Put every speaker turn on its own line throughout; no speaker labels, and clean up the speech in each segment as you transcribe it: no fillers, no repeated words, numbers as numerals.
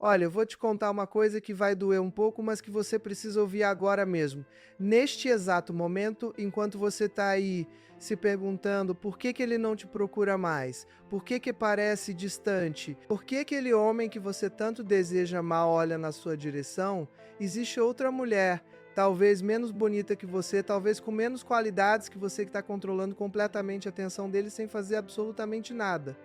Olha, eu vou te contar uma coisa que vai doer um pouco, mas que você precisa ouvir agora mesmo. Neste exato momento, enquanto você está aí se perguntando por que que ele não te procura mais, por que que parece distante, por que aquele homem que você tanto deseja mal olha na sua direção, existe outra mulher, talvez menos bonita que você, talvez com menos qualidades que você, que está controlando completamente a atenção dele sem fazer absolutamente nada.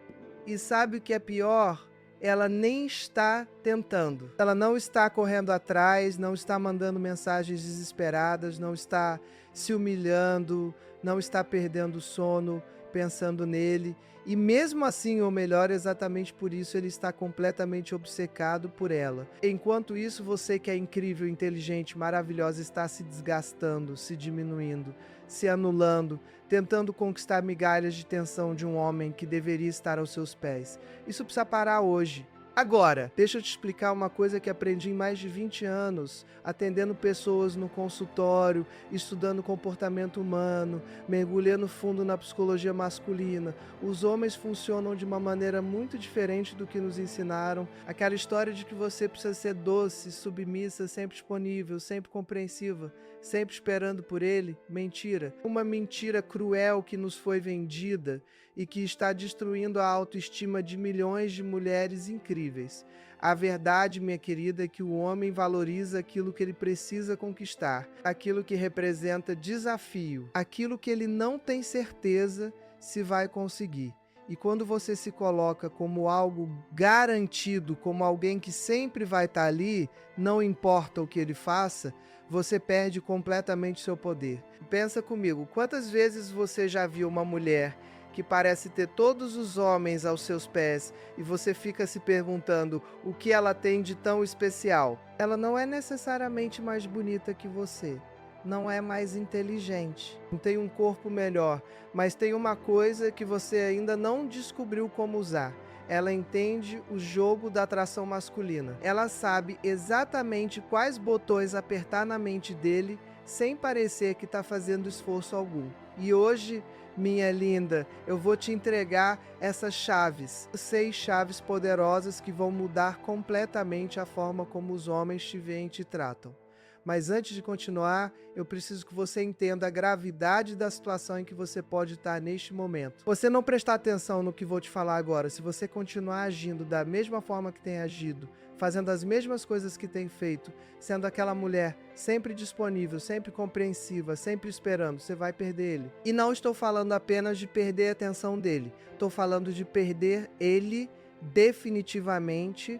E sabe o que é pior? Ela nem está tentando. Ela não está correndo atrás, não está mandando mensagens desesperadas, não está se humilhando, não está perdendo o sono pensando nele. E mesmo assim, ou melhor, exatamente por isso, ele está completamente obcecado por ela. Enquanto isso, você que é incrível, inteligente, maravilhosa, está se desgastando, se diminuindo, se anulando, tentando conquistar migalhas de tensão de um homem que deveria estar aos seus pés. Isso precisa parar hoje. Agora, deixa eu te explicar uma coisa que aprendi em mais de 20 anos, atendendo pessoas no consultório, estudando comportamento humano, mergulhando fundo na psicologia masculina. Os homens funcionam de uma maneira muito diferente do que nos ensinaram. Aquela história de que você precisa ser doce, submissa, sempre disponível, sempre compreensiva, sempre esperando por ele, mentira. Uma mentira cruel que nos foi vendida e que está destruindo a autoestima de milhões de mulheres incríveis. A verdade, minha querida, é que o homem valoriza aquilo que ele precisa conquistar, aquilo que representa desafio, aquilo que ele não tem certeza se vai conseguir. E quando você se coloca como algo garantido, como alguém que sempre vai estar ali, não importa o que ele faça, você perde completamente seu poder. Pensa comigo, quantas vezes você já viu uma mulher que parece ter todos os homens aos seus pés e você fica se perguntando o que ela tem de tão especial? Ela não é necessariamente mais bonita que você, não é mais inteligente, não tem um corpo melhor, mas tem uma coisa que você ainda não descobriu como usar. Ela entende o jogo da atração masculina. Ela sabe exatamente quais botões apertar na mente dele sem parecer que está fazendo esforço algum. E hoje, minha linda, eu vou te entregar essas chaves, 6 chaves poderosas que vão mudar completamente a forma como os homens te veem e te tratam. Mas antes de continuar, eu preciso que você entenda a gravidade da situação em que você pode estar neste momento. Se você não prestar atenção no que vou te falar agora, se você continuar agindo da mesma forma que tem agido, fazendo as mesmas coisas que tem feito, sendo aquela mulher sempre disponível, sempre compreensiva, sempre esperando, você vai perder ele. E não estou falando apenas de perder a atenção dele, estou falando de perder ele definitivamente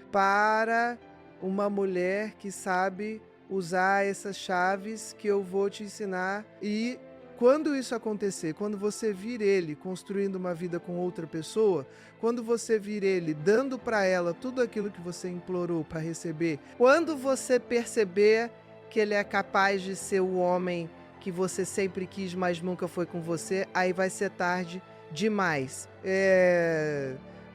para uma mulher que sabe usar essas chaves que eu vou te ensinar. E quando isso acontecer, quando você vir ele construindo uma vida com outra pessoa, quando você vir ele dando para ela tudo aquilo que você implorou para receber, quando você perceber que ele é capaz de ser o homem que você sempre quis, mas nunca foi com você, aí vai ser tarde demais.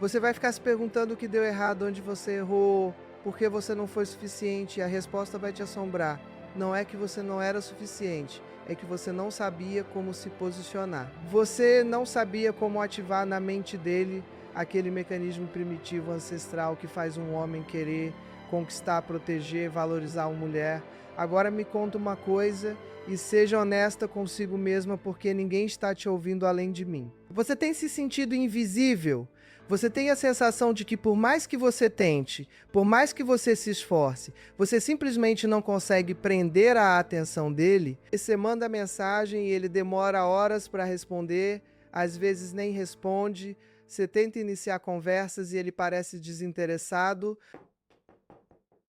Você vai ficar se perguntando o que deu errado, onde você errou, por que você não foi suficiente, e a resposta vai te assombrar. Não é que você não era suficiente, é que você não sabia como se posicionar. Você não sabia como ativar na mente dele aquele mecanismo primitivo ancestral que faz um homem querer conquistar, proteger, valorizar uma mulher. Agora me conta uma coisa e seja honesta consigo mesma, porque ninguém está te ouvindo além de mim. Você tem se sentido invisível? Você tem a sensação de que por mais que você tente, por mais que você se esforce, você simplesmente não consegue prender a atenção dele? E você manda mensagem e ele demora horas para responder, às vezes nem responde, você tenta iniciar conversas e ele parece desinteressado.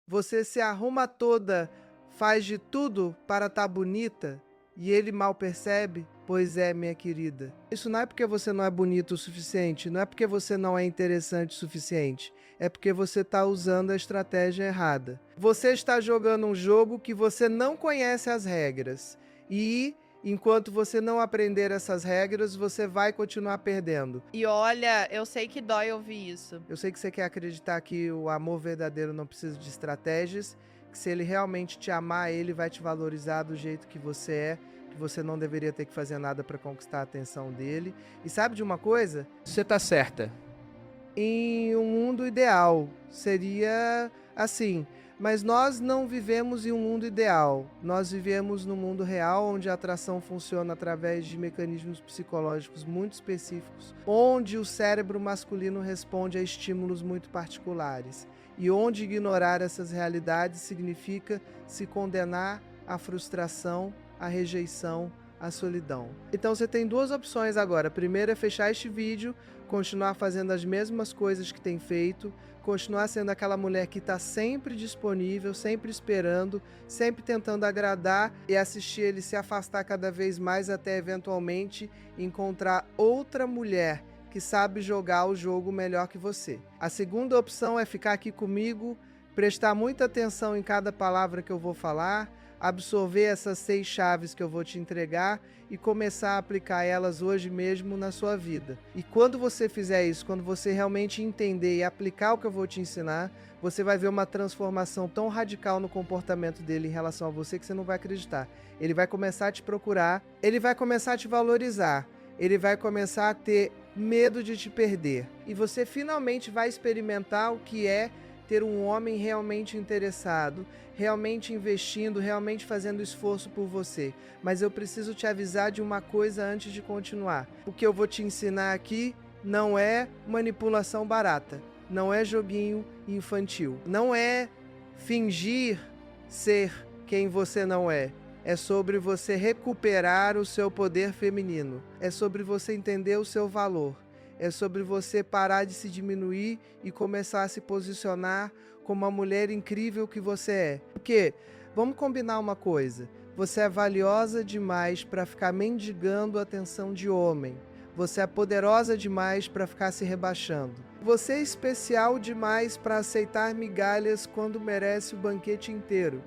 Você se arruma toda, faz de tudo para estar bonita e ele mal percebe? Pois é, minha querida. Isso não é porque você não é bonito o suficiente, não é porque você não é interessante o suficiente. É porque você está usando a estratégia errada. Você está jogando um jogo que você não conhece as regras. E enquanto você não aprender essas regras, você vai continuar perdendo.
E olha, eu sei que dói ouvir isso.
Eu sei que você quer acreditar que o amor verdadeiro não precisa de estratégias, que se ele realmente te amar, ele vai te valorizar do jeito que você é, que você não deveria ter que fazer nada para conquistar a atenção dele. E sabe de uma coisa?
Você tá certa.
em um mundo ideal. Seria assim. Mas nós não vivemos em um mundo ideal. Nós vivemos no mundo real, onde a atração funciona através de mecanismos psicológicos muito específicos, onde o cérebro masculino responde a estímulos muito particulares. E onde ignorar essas realidades significa se condenar à frustração, à rejeição, à solidão. Então você tem duas opções agora. A primeira é fechar este vídeo, continuar fazendo as mesmas coisas que tem feito, continuar sendo aquela mulher que está sempre disponível, sempre esperando, sempre tentando agradar e assistir ele se afastar cada vez mais até eventualmente encontrar outra mulher que sabe jogar o jogo melhor que você. A segunda opção é ficar aqui comigo, prestar muita atenção em cada palavra que eu vou falar, absorver essas 6 chaves que eu vou te entregar e começar a aplicar elas hoje mesmo na sua vida. E quando você fizer isso, quando você realmente entender e aplicar o que eu vou te ensinar, você vai ver uma transformação tão radical no comportamento dele em relação a você que você não vai acreditar. Ele vai começar a te procurar, ele vai começar a te valorizar, ele vai começar a ter medo de te perder. E você finalmente vai experimentar o que é ter um homem realmente interessado, realmente investindo, realmente fazendo esforço por você. Mas eu preciso te avisar de uma coisa antes de continuar. O que eu vou te ensinar aqui não é manipulação barata, não é joguinho infantil, não é fingir ser quem você não é. É sobre você recuperar o seu poder feminino. É sobre você entender o seu valor. É sobre você parar de se diminuir e começar a se posicionar como a mulher incrível que você é. Porque, vamos combinar uma coisa, você é valiosa demais para ficar mendigando a atenção de homem. Você é poderosa demais para ficar se rebaixando. Você é especial demais para aceitar migalhas quando merece o banquete inteiro.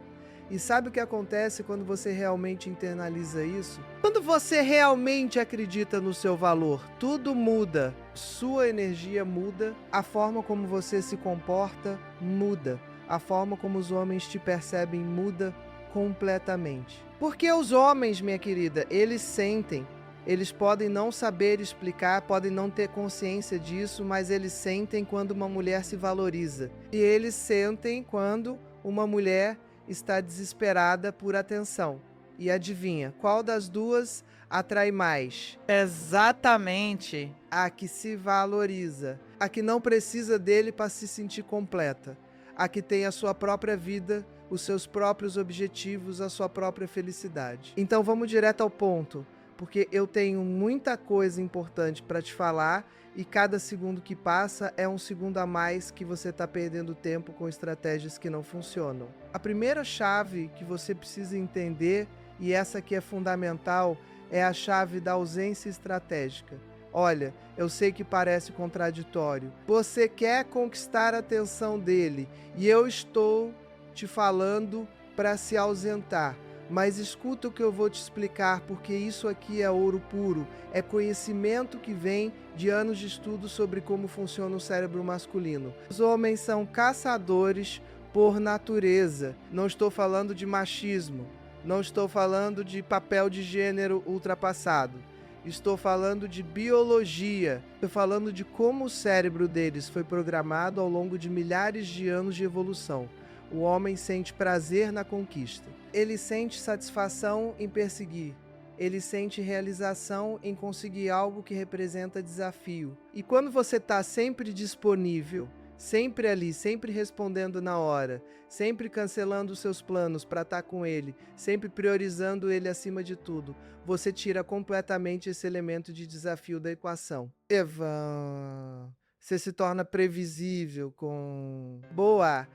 E sabe o que acontece quando você realmente internaliza isso? Quando você realmente acredita no seu valor, tudo muda. Sua energia muda, a forma como você se comporta muda, a forma como os homens te percebem muda completamente. Porque os homens, minha querida, eles sentem. Eles podem não saber explicar, podem não ter consciência disso, mas eles sentem quando uma mulher se valoriza. E eles sentem quando uma mulher está desesperada por atenção. E adivinha, qual das duas atrai mais?
Exatamente.
A que se valoriza, a que não precisa dele para se sentir completa, a que tem a sua própria vida, os seus próprios objetivos, a sua própria felicidade. Então vamos direto ao ponto, porque eu tenho muita coisa importante para te falar e cada segundo que passa é um segundo a mais que você está perdendo tempo com estratégias que não funcionam. A primeira chave que você precisa entender, e essa aqui é fundamental, é a chave da ausência estratégica. Olha, eu sei que parece contraditório. Você quer conquistar a atenção dele e eu estou te falando para se ausentar. Mas escuta o que eu vou te explicar, porque isso aqui é ouro puro, é conhecimento que vem de anos de estudo sobre como funciona o cérebro masculino. Os homens são caçadores por natureza. Não estou falando de machismo, não estou falando de papel de gênero ultrapassado. Estou falando de biologia, estou falando de como o cérebro deles foi programado ao longo de milhares de anos de evolução. O homem sente prazer na conquista. Ele sente satisfação em perseguir. Ele sente realização em conseguir algo que representa desafio. E quando você está sempre disponível, sempre ali, sempre respondendo na hora, sempre cancelando os seus planos para estar com ele, sempre priorizando ele acima de tudo, você tira completamente esse elemento de desafio da equação. Evan, você se torna previsível com... Boa!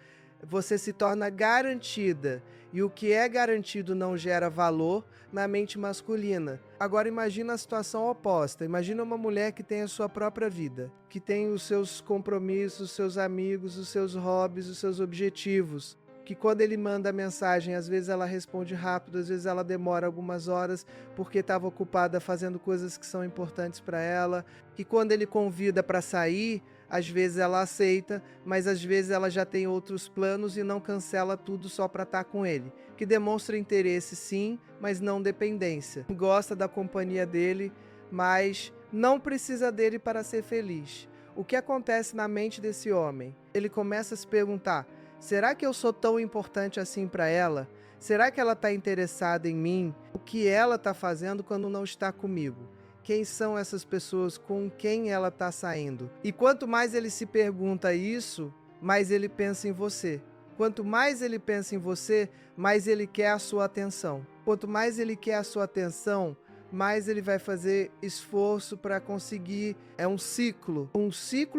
Você se torna garantida, e o que é garantido não gera valor na mente masculina. Agora imagina a situação oposta, imagina uma mulher que tem a sua própria vida, que tem os seus compromissos, os seus amigos, os seus hobbies, os seus objetivos, que quando ele manda a mensagem, às vezes ela responde rápido, às vezes ela demora algumas horas porque estava ocupada fazendo coisas que são importantes para ela, que quando ele convida para sair, às vezes ela aceita, mas às vezes ela já tem outros planos e não cancela tudo só para estar com ele. Que demonstra interesse sim, mas não dependência. Gosta da companhia dele, mas não precisa dele para ser feliz. O que acontece na mente desse homem? Ele começa a se perguntar: será que eu sou tão importante assim para ela? Será que ela está interessada em mim? O que ela está fazendo quando não está comigo? Quem são essas pessoas com quem ela está saindo? E quanto mais ele se pergunta isso, mais ele pensa em você. Quanto mais ele pensa em você, mais ele quer a sua atenção. Quanto mais ele quer a sua atenção, mais ele vai fazer esforço para conseguir. É um ciclo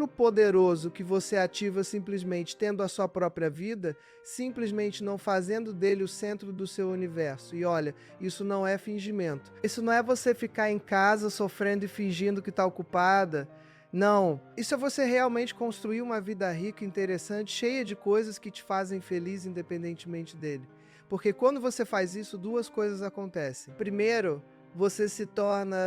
poderoso que você ativa simplesmente tendo a sua própria vida, simplesmente não fazendo dele o centro do seu universo. E olha, isso não é fingimento. Isso não é você ficar em casa sofrendo e fingindo que está ocupada. Não, isso é você realmente construir uma vida rica, interessante, cheia de coisas que te fazem feliz independentemente dele. Porque quando você faz isso, duas coisas acontecem. Primeiro, você se torna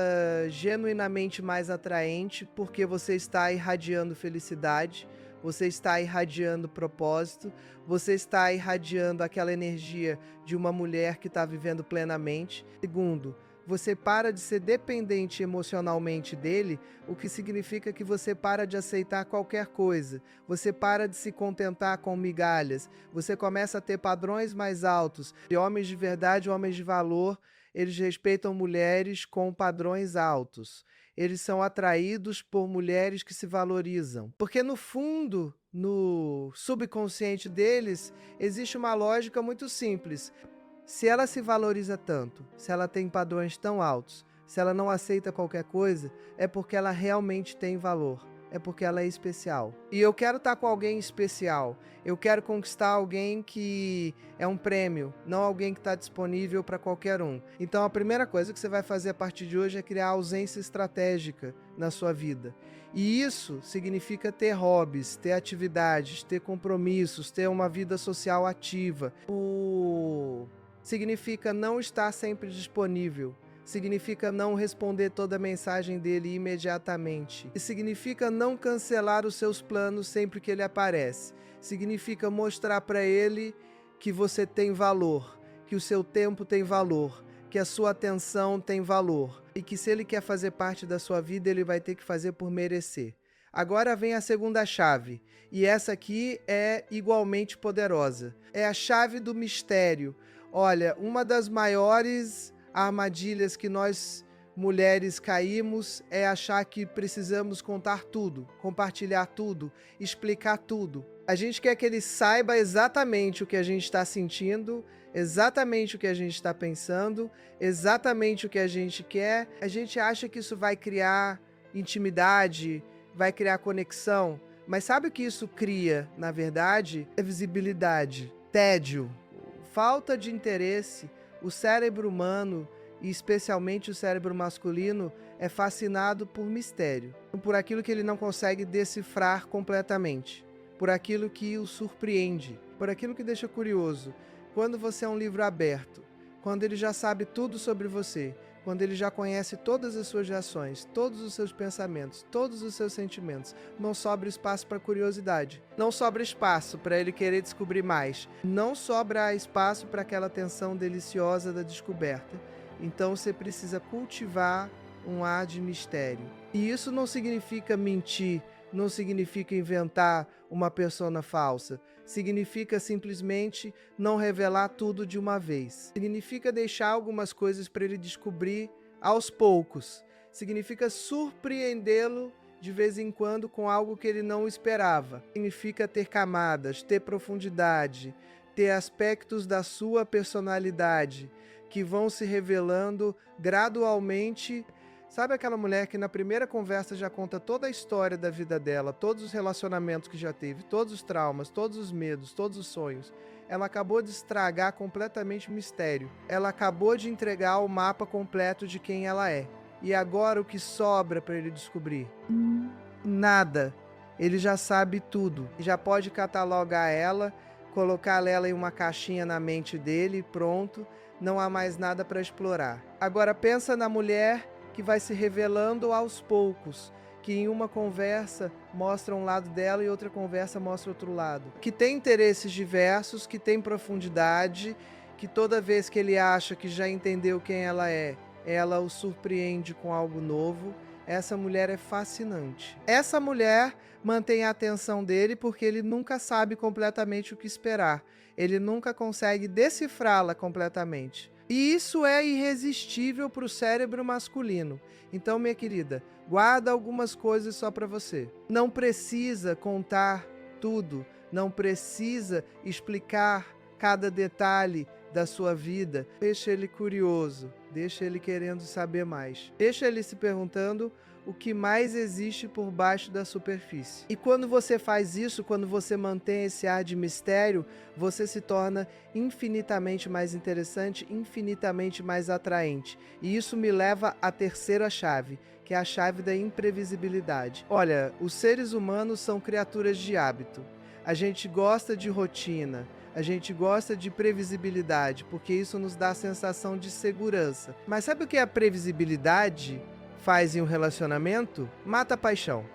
genuinamente mais atraente porque você está irradiando felicidade, você está irradiando propósito, você está irradiando aquela energia de uma mulher que está vivendo plenamente. Segundo, você para de ser dependente emocionalmente dele, o que significa que você para de aceitar qualquer coisa, você para de se contentar com migalhas, você começa a ter padrões mais altos. E homens de verdade, homens de valor, eles respeitam mulheres com padrões altos. Eles são atraídos por mulheres que se valorizam. Porque no fundo, no subconsciente deles, existe uma lógica muito simples. Se ela se valoriza tanto, se ela tem padrões tão altos, se ela não aceita qualquer coisa, é porque ela realmente tem valor. É porque ela é especial. E eu quero estar com alguém especial. Eu quero conquistar alguém que é um prêmio, não alguém que está disponível para qualquer um. Então a primeira coisa que você vai fazer a partir de hoje é criar ausência estratégica na sua vida. E isso significa ter hobbies, ter atividades, ter compromissos, ter uma vida social ativa. Significa não estar sempre disponível. Significa não responder toda a mensagem dele imediatamente. E significa não cancelar os seus planos sempre que ele aparece. Significa mostrar para ele que você tem valor, que o seu tempo tem valor, que a sua atenção tem valor e que se ele quer fazer parte da sua vida, ele vai ter que fazer por merecer. Agora vem a segunda chave, e essa aqui é igualmente poderosa. É a chave do mistério. Olha, uma das maiores armadilhas que nós mulheres caímos é achar que precisamos contar tudo, compartilhar tudo, explicar tudo. A gente quer que ele saiba exatamente o que a gente está sentindo, exatamente o que a gente está pensando, exatamente o que a gente quer. A gente acha que isso vai criar intimidade, vai criar conexão, mas sabe o que isso cria, na verdade? É visibilidade, tédio, falta de interesse. O cérebro humano, e especialmente o cérebro masculino, é fascinado por mistério, por aquilo que ele não consegue decifrar completamente, por aquilo que o surpreende, por aquilo que deixa curioso. Quando você é um livro aberto, quando ele já sabe tudo sobre você, quando ele já conhece todas as suas reações, todos os seus pensamentos, todos os seus sentimentos, não sobra espaço para curiosidade, não sobra espaço para ele querer descobrir mais, não sobra espaço para aquela atenção deliciosa da descoberta. Então você precisa cultivar um ar de mistério. E isso não significa mentir, não significa inventar uma persona falsa. Significa simplesmente não revelar tudo de uma vez. Significa deixar algumas coisas para ele descobrir aos poucos. Significa surpreendê-lo de vez em quando com algo que ele não esperava. Significa ter camadas, ter profundidade, ter aspectos da sua personalidade que vão se revelando gradualmente. Sabe aquela mulher que na primeira conversa já conta toda a história da vida dela, todos os relacionamentos que já teve, todos os traumas, todos os medos, todos os sonhos? Ela acabou de estragar completamente o mistério. Ela acabou de entregar o mapa completo de quem ela é. E agora o que sobra para ele descobrir? Nada. Ele já sabe tudo. Já pode catalogar ela, colocar ela em uma caixinha na mente dele, pronto. Não há mais nada para explorar. Agora pensa na mulher que vai se revelando aos poucos, que em uma conversa mostra um lado dela e outra conversa mostra outro lado, que tem interesses diversos, que tem profundidade, que toda vez que ele acha que já entendeu quem ela é, ela o surpreende com algo novo, Essa mulher é fascinante. Essa mulher mantém a atenção dele porque ele nunca sabe completamente o que esperar. Ele nunca consegue decifrá-la completamente. E isso é irresistível para o cérebro masculino. Então, minha querida, guarda algumas coisas só para você. Não precisa contar tudo, não precisa explicar cada detalhe da sua vida. Deixa ele curioso, deixa ele querendo saber mais. Deixa ele se perguntando o que mais existe por baixo da superfície. E quando você faz isso, quando você mantém esse ar de mistério, você se torna infinitamente mais interessante, infinitamente mais atraente. E isso me leva à terceira chave, que é a chave da imprevisibilidade. Olha, os seres humanos são criaturas de hábito. A gente gosta de rotina, a gente gosta de previsibilidade, porque isso nos dá a sensação de segurança. Mas sabe o que a previsibilidade faz em um relacionamento? Mata a paixão,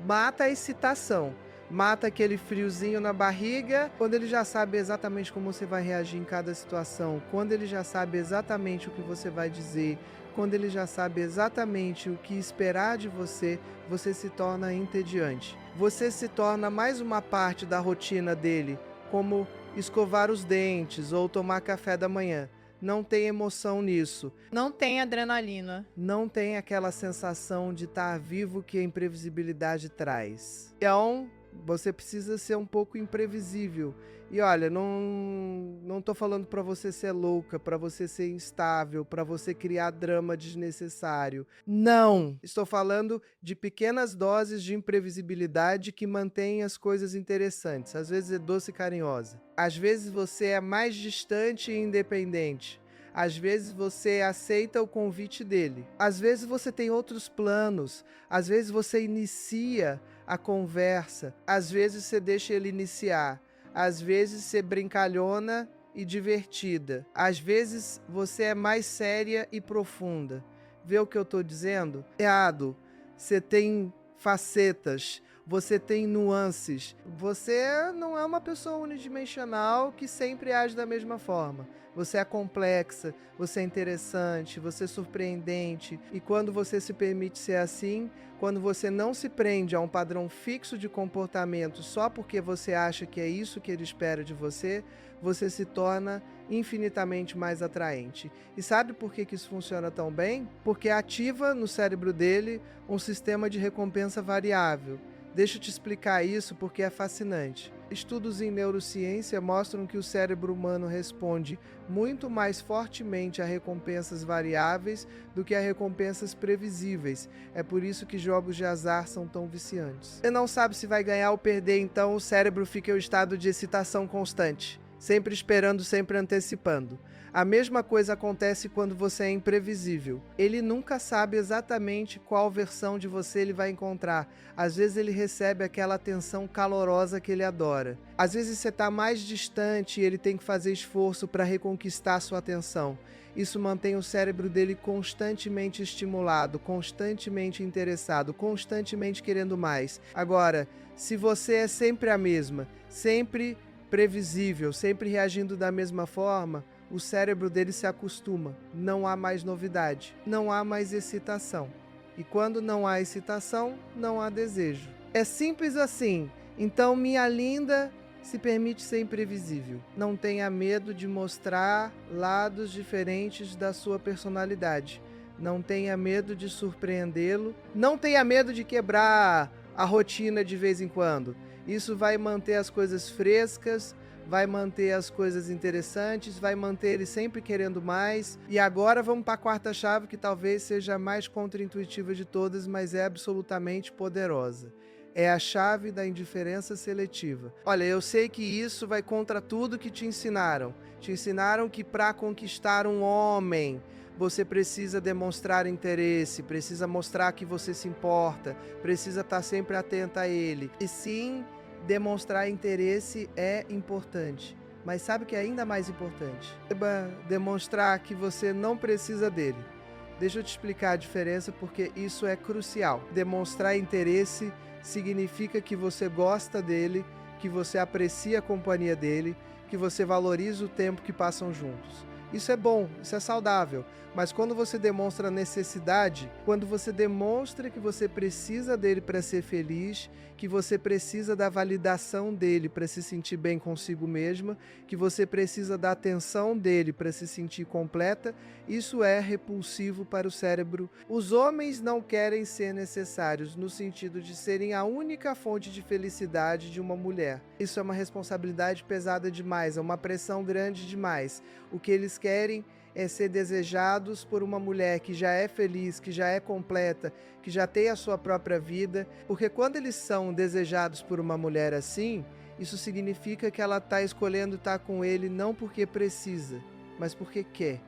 mata a excitação, mata aquele friozinho na barriga, quando ele já sabe exatamente como você vai reagir em cada situação, quando ele já sabe exatamente o que você vai dizer, quando ele já sabe exatamente o que esperar de você, você se torna entediante. Você se torna mais uma parte da rotina dele, como escovar os dentes ou tomar café da manhã. Não tem emoção nisso.
Não tem adrenalina.
Não tem aquela sensação de estar vivo que a imprevisibilidade traz. Então, você precisa ser um pouco imprevisível. E olha, não tô falando para você ser louca, para você ser instável, para você criar drama desnecessário. Não! Estou falando de pequenas doses de imprevisibilidade que mantêm as coisas interessantes. Às vezes é doce e carinhosa. Às vezes você é mais distante e independente. Às vezes você aceita o convite dele. Às vezes você tem outros planos. Às vezes você inicia a conversa. Às vezes você deixa ele iniciar. Às vezes você brincalhona e divertida. Às vezes você é mais séria e profunda. Vê o que eu tô dizendo? Errado. Você tem facetas. Você tem nuances. Você não é uma pessoa unidimensional que sempre age da mesma forma. Você é complexa, você é interessante, você é surpreendente. E quando você se permite ser assim, quando você não se prende a um padrão fixo de comportamento só porque você acha que é isso que ele espera de você, você se torna infinitamente mais atraente. E sabe por que isso funciona tão bem? Porque ativa no cérebro dele um sistema de recompensa variável. Deixa eu te explicar isso porque é fascinante. Estudos em neurociência mostram que o cérebro humano responde muito mais fortemente a recompensas variáveis do que a recompensas previsíveis. É por isso que jogos de azar são tão viciantes. Você não sabe se vai ganhar ou perder, então o cérebro fica em um estado de excitação constante, sempre esperando, sempre antecipando. A mesma coisa acontece quando você é imprevisível. Ele nunca sabe exatamente qual versão de você ele vai encontrar. Às vezes ele recebe aquela atenção calorosa que ele adora. Às vezes você está mais distante e ele tem que fazer esforço para reconquistar sua atenção. Isso mantém o cérebro dele constantemente estimulado, constantemente interessado, constantemente querendo mais. Agora, se você é sempre a mesma, sempre previsível, sempre reagindo da mesma forma, o cérebro dele se acostuma, não há mais novidade, não há mais excitação. E quando não há excitação, não há desejo. É simples assim. Então, minha linda, se permite ser imprevisível. Não tenha medo de mostrar lados diferentes da sua personalidade. Não tenha medo de surpreendê-lo. Não tenha medo de quebrar a rotina de vez em quando. Isso vai manter as coisas frescas, vai manter as coisas interessantes, vai manter ele sempre querendo mais. E agora vamos para a quarta chave, que talvez seja a mais contraintuitiva de todas, mas é absolutamente poderosa. É a chave da indiferença seletiva. Olha, eu sei que isso vai contra tudo que te ensinaram. Te ensinaram que para conquistar um homem, você precisa demonstrar interesse, precisa mostrar que você se importa, precisa estar sempre atenta a ele. E sim, demonstrar interesse é importante, mas sabe o que é ainda mais importante? Demonstrar que você não precisa dele. Deixa eu te explicar a diferença, porque isso é crucial. Demonstrar interesse significa que você gosta dele, que você aprecia a companhia dele, que você valoriza o tempo que passam juntos. Isso é bom, isso é saudável. Mas quando você demonstra necessidade, quando você demonstra que você precisa dele para ser feliz, que você precisa da validação dele para se sentir bem consigo mesma, que você precisa da atenção dele para se sentir completa, isso é repulsivo para o cérebro. Os homens não querem ser necessários, no sentido de serem a única fonte de felicidade de uma mulher. Isso é uma responsabilidade pesada demais, é uma pressão grande demais. O que eles querem é ser desejados por uma mulher que já é feliz, que já é completa, que já tem a sua própria vida, porque quando eles são desejados por uma mulher assim, isso significa que ela está escolhendo estar com ele não porque precisa, mas porque quer.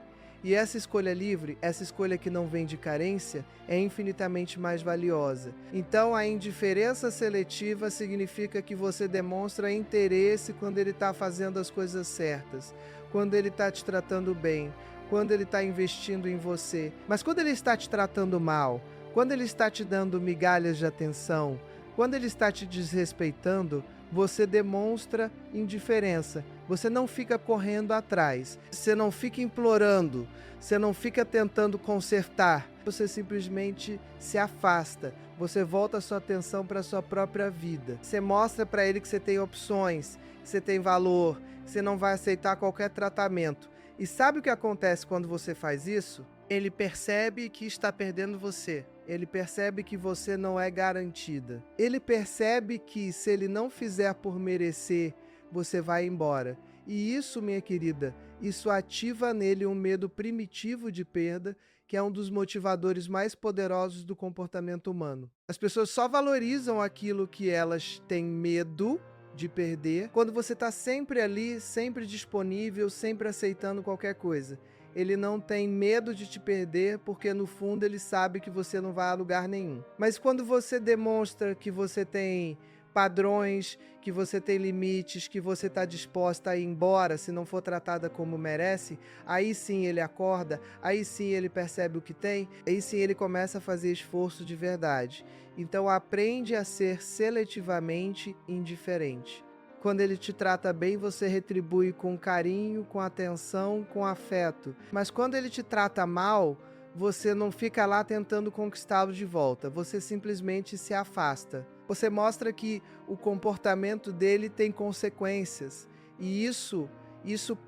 E essa escolha livre, essa escolha que não vem de carência, é infinitamente mais valiosa. Então a indiferença seletiva significa que você demonstra interesse quando ele está fazendo as coisas certas, quando ele está te tratando bem, quando ele está investindo em você. Mas quando ele está te tratando mal, quando ele está te dando migalhas de atenção, quando ele está te desrespeitando, você demonstra indiferença. Você não fica correndo atrás, você não fica implorando, você não fica tentando consertar. Você simplesmente se afasta. Você volta a sua atenção para a sua própria vida. Você mostra para ele que você tem opções, que você tem valor, que você não vai aceitar qualquer tratamento. E sabe o que acontece quando você faz isso? Ele percebe que está perdendo você. Ele percebe que você não é garantida. Ele percebe que se ele não fizer por merecer, você vai embora. E isso, minha querida, isso ativa nele um medo primitivo de perda, que é um dos motivadores mais poderosos do comportamento humano. As pessoas só valorizam aquilo que elas têm medo de perder quando você está sempre ali, sempre disponível, sempre aceitando qualquer coisa. Ele não tem medo de te perder porque no fundo ele sabe que você não vai a lugar nenhum. Mas quando você demonstra que você tem padrões, que você tem limites, que você está disposta a ir embora se não for tratada como merece, aí sim ele acorda, aí sim ele percebe o que tem, aí sim ele começa a fazer esforço de verdade. Então aprende a ser seletivamente indiferente. Quando ele te trata bem, você retribui com carinho, com atenção, com afeto. Mas quando ele te trata mal, você não fica lá tentando conquistá-lo de volta. Você simplesmente se afasta. Você mostra que o comportamento dele tem consequências. E isso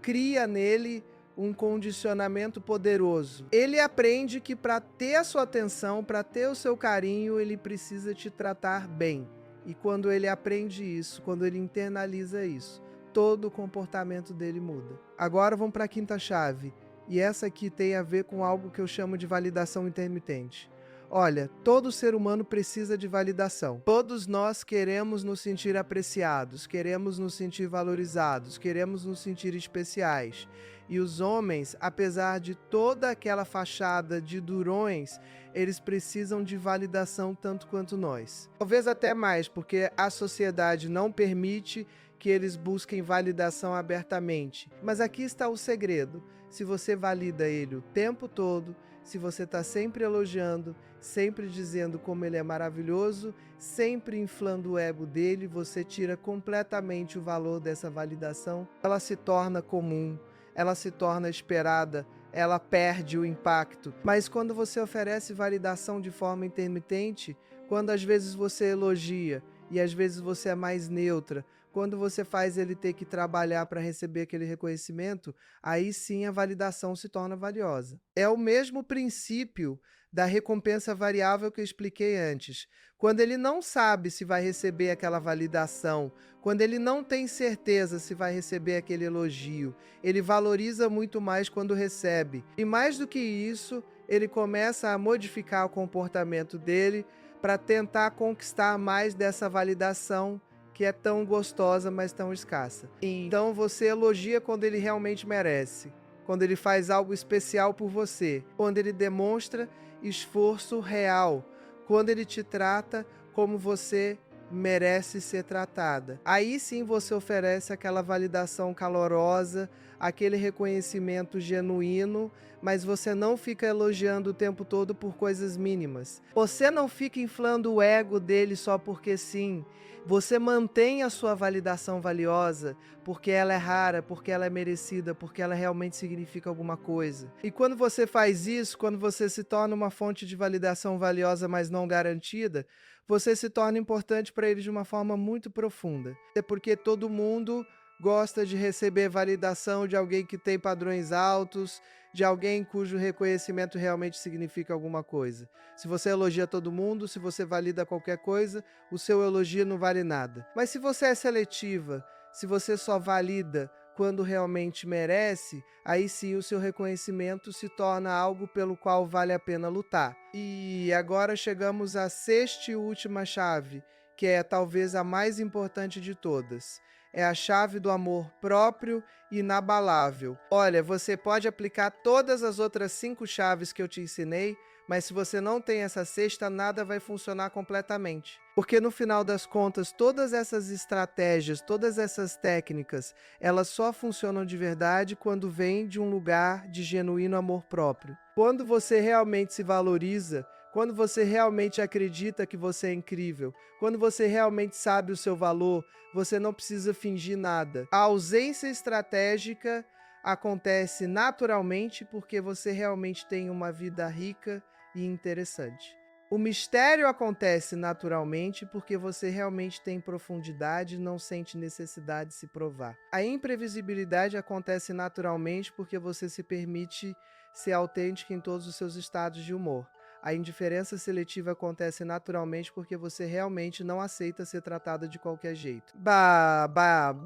cria nele um condicionamento poderoso. Ele aprende que para ter a sua atenção, para ter o seu carinho, ele precisa te tratar bem. E quando ele aprende isso, quando ele internaliza isso, todo o comportamento dele muda. Agora vamos para a quinta chave. E essa aqui tem a ver com algo que eu chamo de validação intermitente. Olha, todo ser humano precisa de validação. Todos nós queremos nos sentir apreciados, queremos nos sentir valorizados, queremos nos sentir especiais. E os homens, apesar de toda aquela fachada de durões, eles precisam de validação tanto quanto nós. Talvez até mais, porque a sociedade não permite que eles busquem validação abertamente. Mas aqui está o segredo. Se você valida ele o tempo todo, se você está sempre elogiando, sempre dizendo como ele é maravilhoso, sempre inflando o ego dele, você tira completamente o valor dessa validação. Ela se torna comum, ela se torna esperada, ela perde o impacto. Mas quando você oferece validação de forma intermitente, quando às vezes você elogia e às vezes você é mais neutra, quando você faz ele ter que trabalhar para receber aquele reconhecimento, aí sim a validação se torna valiosa. É o mesmo princípio da recompensa variável que eu expliquei antes. Quando ele não sabe se vai receber aquela validação, quando ele não tem certeza se vai receber aquele elogio, ele valoriza muito mais quando recebe. E mais do que isso, ele começa a modificar o comportamento dele para tentar conquistar mais dessa validação que é tão gostosa, mas tão escassa. Então você elogia quando ele realmente merece, quando ele faz algo especial por você, quando ele demonstra esforço real, quando ele te trata como você merece ser tratada. Aí sim você oferece aquela validação calorosa, aquele reconhecimento genuíno, mas você não fica elogiando o tempo todo por coisas mínimas. Você não fica inflando o ego dele só porque sim. Você mantém a sua validação valiosa porque ela é rara, porque ela é merecida, porque ela realmente significa alguma coisa. E quando você faz isso, quando você se torna uma fonte de validação valiosa, mas não garantida, você se torna importante para eles de uma forma muito profunda. É porque todo mundo gosta de receber validação de alguém que tem padrões altos, de alguém cujo reconhecimento realmente significa alguma coisa. Se você elogia todo mundo, se você valida qualquer coisa, o seu elogio não vale nada. Mas se você é seletiva, se você só valida quando realmente merece, aí sim o seu reconhecimento se torna algo pelo qual vale a pena lutar. E agora chegamos à sexta e última chave, que é talvez a mais importante de todas. É a chave do amor próprio e inabalável. Olha, você pode aplicar todas as outras 5 chaves que eu te ensinei, mas se você não tem essa sexta, nada vai funcionar completamente. Porque no final das contas, todas essas estratégias, todas essas técnicas, elas só funcionam de verdade quando vêm de um lugar de genuíno amor próprio. Quando você realmente se valoriza, quando você realmente acredita que você é incrível, quando você realmente sabe o seu valor, você não precisa fingir nada. A ausência estratégica acontece naturalmente porque você realmente tem uma vida rica e interessante. O mistério acontece naturalmente porque você realmente tem profundidade e não sente necessidade de se provar. A imprevisibilidade acontece naturalmente porque você se permite ser autêntico em todos os seus estados de humor. A indiferença seletiva acontece naturalmente porque você realmente não aceita ser tratada de qualquer jeito.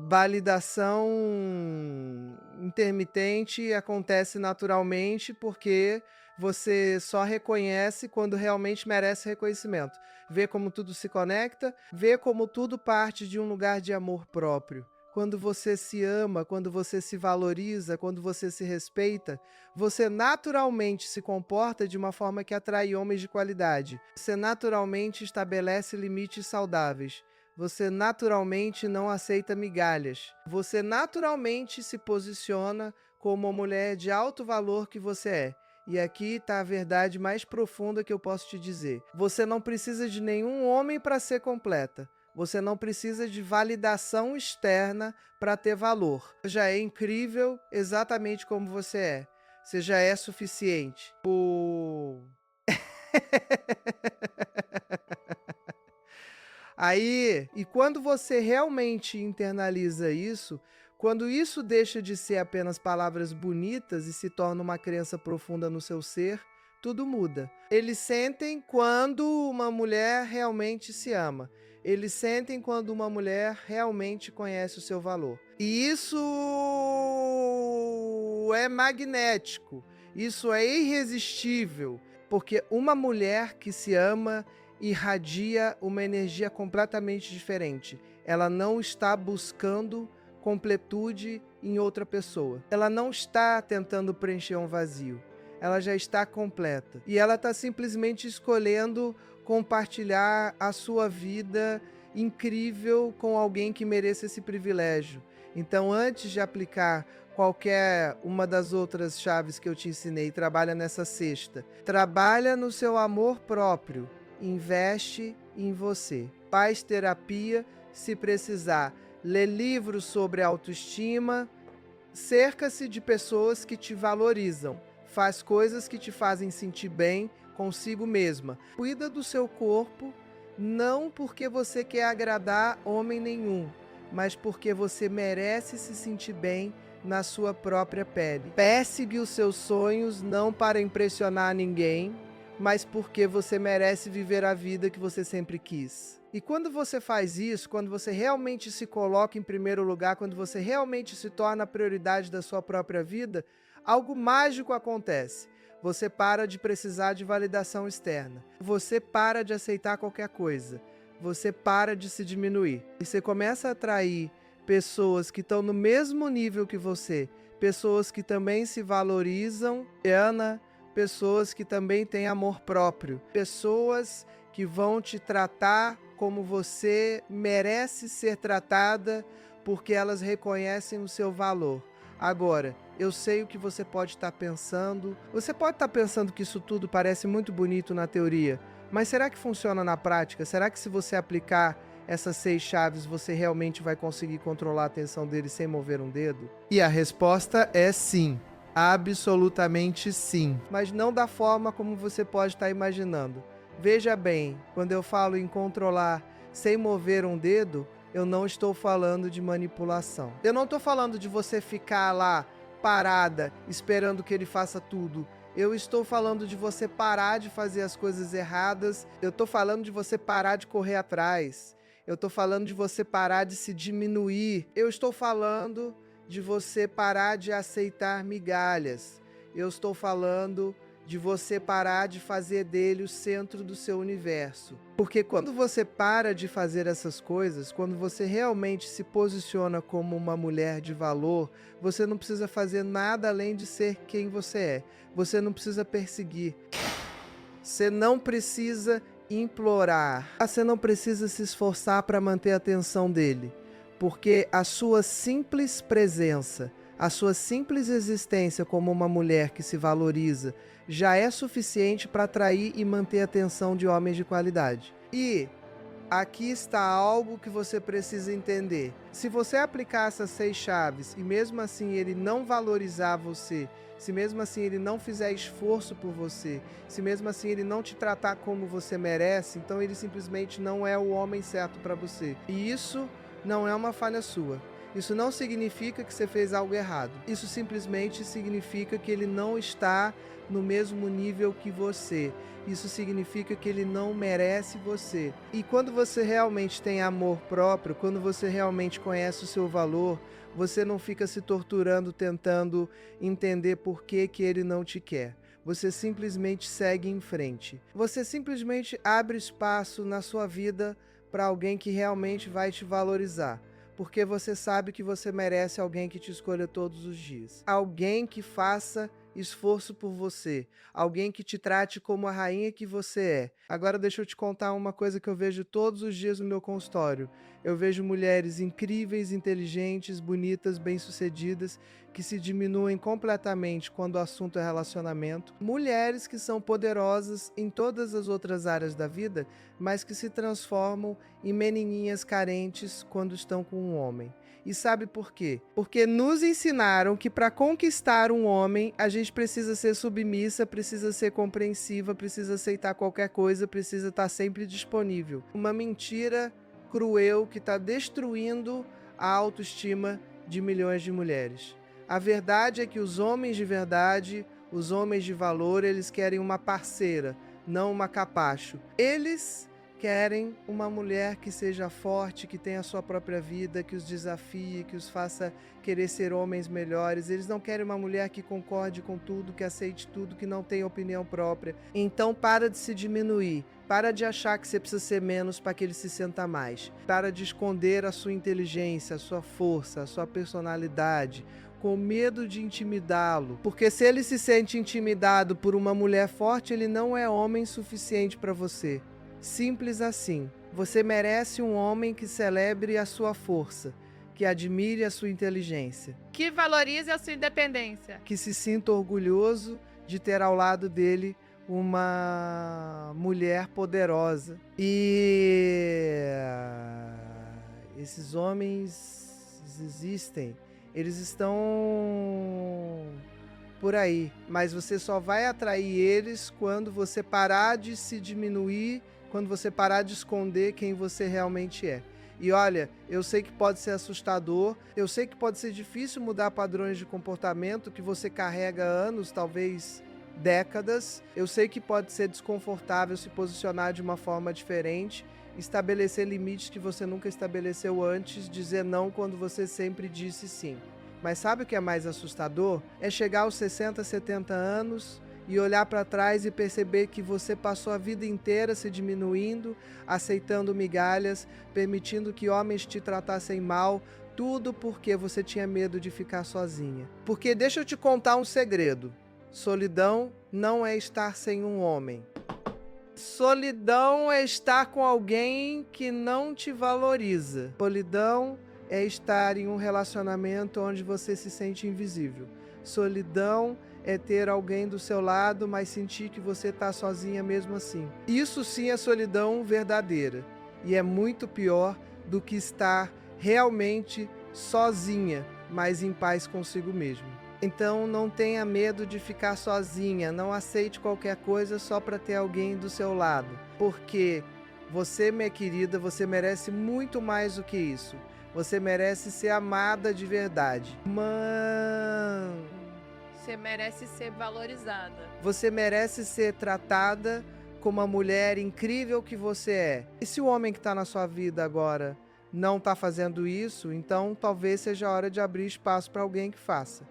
Validação intermitente acontece naturalmente porque você só reconhece quando realmente merece reconhecimento. Vê como tudo se conecta, vê como tudo parte de um lugar de amor próprio. Quando você se ama, quando você se valoriza, quando você se respeita, você naturalmente se comporta de uma forma que atrai homens de qualidade. Você naturalmente estabelece limites saudáveis. Você naturalmente não aceita migalhas. Você naturalmente se posiciona como uma mulher de alto valor que você é. E aqui está a verdade mais profunda que eu posso te dizer. Você não precisa de nenhum homem para ser completa. Você não precisa de validação externa para ter valor. Você já é incrível exatamente como você é. Você já é suficiente. Aí, e quando você realmente internaliza isso, quando isso deixa de ser apenas palavras bonitas e se torna uma crença profunda no seu ser, tudo muda. Eles sentem quando uma mulher realmente se ama. Eles sentem quando uma mulher realmente conhece o seu valor. E isso é magnético. Isso é irresistível. Porque uma mulher que se ama irradia uma energia completamente diferente. Ela não está buscando completude em outra pessoa. Ela não está tentando preencher um vazio. Ela já está completa. E ela está simplesmente escolhendo compartilhar a sua vida incrível com alguém que mereça esse privilégio. Então, antes de aplicar qualquer uma das outras chaves que eu te ensinei, trabalha nessa sexta. Trabalha no seu amor próprio. Investe em você. Faz terapia, se precisar. Lê livros sobre autoestima. Cerca-se de pessoas que te valorizam. Faz coisas que te fazem sentir bem consigo mesma. Cuida do seu corpo, não porque você quer agradar homem nenhum, mas porque você merece se sentir bem na sua própria pele. Persegue os seus sonhos não para impressionar ninguém, mas porque você merece viver a vida que você sempre quis. E quando você faz isso, quando você realmente se coloca em primeiro lugar, quando você realmente se torna a prioridade da sua própria vida, algo mágico acontece. Você para de precisar de validação externa. Você para de aceitar qualquer coisa. Você para de se diminuir. E você começa a atrair pessoas que estão no mesmo nível que você. Pessoas que também se valorizam. Pessoas que também têm amor próprio. Pessoas que vão te tratar como você merece ser tratada, porque elas reconhecem o seu valor. Agora, eu sei o que você pode estar pensando. Você pode estar pensando que isso tudo parece muito bonito na teoria, mas será que funciona na prática? Será que se você aplicar essas 6 chaves, você realmente vai conseguir controlar a atenção dele sem mover um dedo? E a resposta é sim. Absolutamente sim. Mas não da forma como você pode estar imaginando. Veja bem, quando eu falo em controlar sem mover um dedo, eu não estou falando de manipulação. Eu não estou falando de você ficar lá parada, esperando que ele faça tudo. Eu estou falando de você parar de fazer as coisas erradas. Eu estou falando de você parar de correr atrás. Eu estou falando de você parar de se diminuir. Eu estou falando de você parar de aceitar migalhas. Eu estou falando de você parar de fazer dele o centro do seu universo. Porque quando você para de fazer essas coisas, quando você realmente se posiciona como uma mulher de valor, você não precisa fazer nada além de ser quem você é. Você não precisa perseguir. Você não precisa implorar. Você não precisa se esforçar para manter a atenção dele. Porque a sua simples presença, a sua simples existência como uma mulher que se valoriza, já é suficiente para atrair e manter a atenção de homens de qualidade. E aqui está algo que você precisa entender. Se você aplicar essas 6 chaves e mesmo assim ele não valorizar você, se mesmo assim ele não fizer esforço por você, se mesmo assim ele não te tratar como você merece, então ele simplesmente não é o homem certo para você. E isso não é uma falha sua. Isso não significa que você fez algo errado. Isso simplesmente significa que ele não está no mesmo nível que você. Isso significa que ele não merece você. E quando você realmente tem amor próprio, quando você realmente conhece o seu valor, você não fica se torturando tentando entender por que ele não te quer. Você simplesmente segue em frente. Você simplesmente abre espaço na sua vida para alguém que realmente vai te valorizar. Porque você sabe que você merece alguém que te escolha todos os dias. Alguém que faça esforço por você. Alguém que te trate como a rainha que você é. Agora deixa eu te contar uma coisa que eu vejo todos os dias no meu consultório. Eu vejo mulheres incríveis, inteligentes, bonitas, bem-sucedidas, que se diminuem completamente quando o assunto é relacionamento. Mulheres que são poderosas em todas as outras áreas da vida, mas que se transformam em menininhas carentes quando estão com um homem. E sabe por quê? Porque nos ensinaram que para conquistar um homem, a gente precisa ser submissa, precisa ser compreensiva, precisa aceitar qualquer coisa, precisa estar sempre disponível. Uma mentira cruel que está destruindo a autoestima de milhões de mulheres. A verdade é que os homens de verdade, os homens de valor, eles querem uma parceira, não uma capacho. Eles querem uma mulher que seja forte, que tenha a sua própria vida, que os desafie, que os faça querer ser homens melhores. Eles não querem uma mulher que concorde com tudo, que aceite tudo, que não tenha opinião própria. Então para de se diminuir. Para de achar que você precisa ser menos para que ele se sinta mais. Para de esconder a sua inteligência, a sua força, a sua personalidade, com medo de intimidá-lo. Porque se ele se sente intimidado por uma mulher forte, ele não é homem suficiente para você. Simples assim. Você merece um homem que celebre a sua força, que admire a sua inteligência,
Que valorize a sua independência.
que se sinta orgulhoso de ter ao lado dele uma mulher poderosa. E esses homens existem. Eles estão por aí, mas você só vai atrair eles quando você parar de se diminuir, quando você parar de esconder quem você realmente é. E olha, eu sei que pode ser assustador, eu sei que pode ser difícil mudar padrões de comportamento que você carrega há anos, talvez décadas. Eu sei que pode ser desconfortável se posicionar de uma forma diferente, estabelecer limites que você nunca estabeleceu antes, dizer não quando você sempre disse sim. Mas sabe o que é mais assustador? É chegar aos 60, 70 anos e olhar para trás e perceber que você passou a vida inteira se diminuindo, aceitando migalhas, permitindo que homens te tratassem mal, tudo porque você tinha medo de ficar sozinha. Porque deixa eu te contar um segredo. Solidão não é estar sem um homem. Solidão é estar com alguém que não te valoriza. Solidão é estar em um relacionamento onde você se sente invisível. Solidão é ter alguém do seu lado, mas sentir que você está sozinha mesmo assim. Isso sim é solidão verdadeira. E é muito pior do que estar realmente sozinha, mas em paz consigo mesmo. Então não tenha medo de ficar sozinha, não aceite qualquer coisa só para ter alguém do seu lado. Porque você, minha querida, você merece muito mais do que isso. Você merece ser amada de verdade.
Você merece ser valorizada.
Você merece ser tratada como a mulher incrível que você é. E se o homem que está na sua vida agora não está fazendo isso, então talvez seja a hora de abrir espaço para alguém que faça.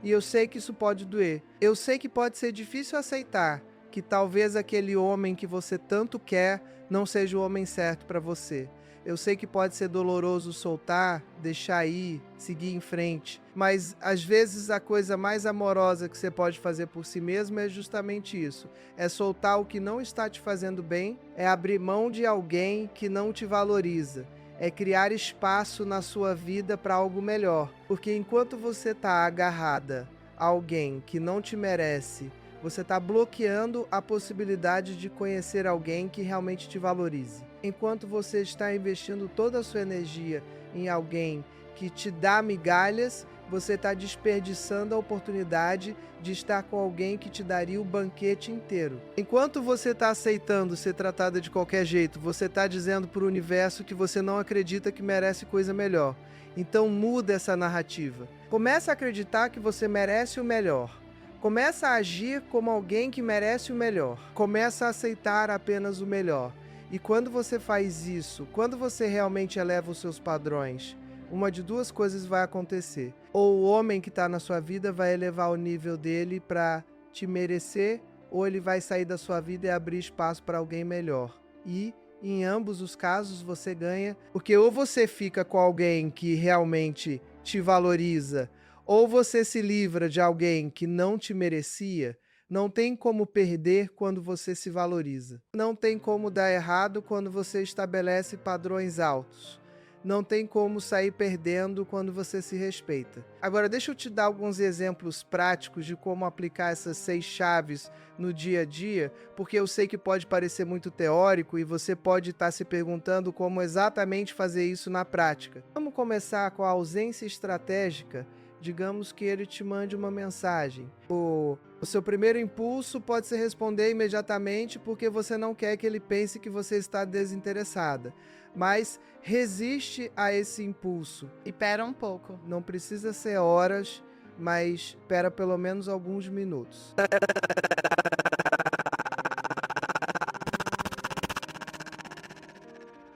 E eu sei que isso pode doer. Eu sei que pode ser difícil aceitar que talvez aquele homem que você tanto quer não seja o homem certo para você. Eu sei que pode ser doloroso soltar, deixar ir, seguir em frente. Mas às vezes a coisa mais amorosa que você pode fazer por si mesmo é justamente isso. É soltar o que não está te fazendo bem, é abrir mão de alguém que não te valoriza. É criar espaço na sua vida para algo melhor. Porque enquanto você está agarrada a alguém que não te merece, você está bloqueando a possibilidade de conhecer alguém que realmente te valorize. Enquanto você está investindo toda a sua energia em alguém que te dá migalhas, você está desperdiçando a oportunidade de estar com alguém que te daria o banquete inteiro. Enquanto você está aceitando ser tratada de qualquer jeito, você está dizendo para o universo que você não acredita que merece coisa melhor. Então muda essa narrativa. Comece a acreditar que você merece o melhor. Começa a agir como alguém que merece o melhor. Começa a aceitar apenas o melhor. E quando você faz isso, quando você realmente eleva os seus padrões, uma de duas coisas vai acontecer. Ou o homem que está na sua vida vai elevar o nível dele para te merecer, ou ele vai sair da sua vida e abrir espaço para alguém melhor. E em ambos os casos você ganha, porque ou você fica com alguém que realmente te valoriza, ou você se livra de alguém que não te merecia. Não tem como perder quando você se valoriza. Não tem como dar errado quando você estabelece padrões altos. Não tem como sair perdendo quando você se respeita. Agora, deixa eu te dar alguns exemplos práticos de como aplicar essas 6 chaves no dia a dia, porque eu sei que pode parecer muito teórico e você pode estar se perguntando como exatamente fazer isso na prática. Vamos começar com a ausência estratégica. Digamos que ele te mande uma mensagem. O seu primeiro impulso pode ser responder imediatamente porque você não quer que ele pense que você está desinteressada. Mas resiste a esse impulso.
Espera um pouco.
Não precisa ser horas, mas espera pelo menos alguns minutos.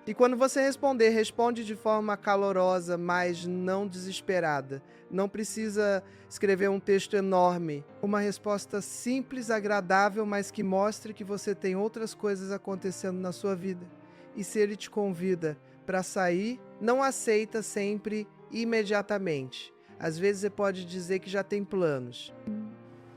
E quando você responder, responde de forma calorosa, mas não desesperada. Não precisa escrever um texto enorme. Uma resposta simples, agradável, mas que mostre que você tem outras coisas acontecendo na sua vida. E se ele te convida para sair, não aceita sempre imediatamente. Às vezes você pode dizer que já tem planos.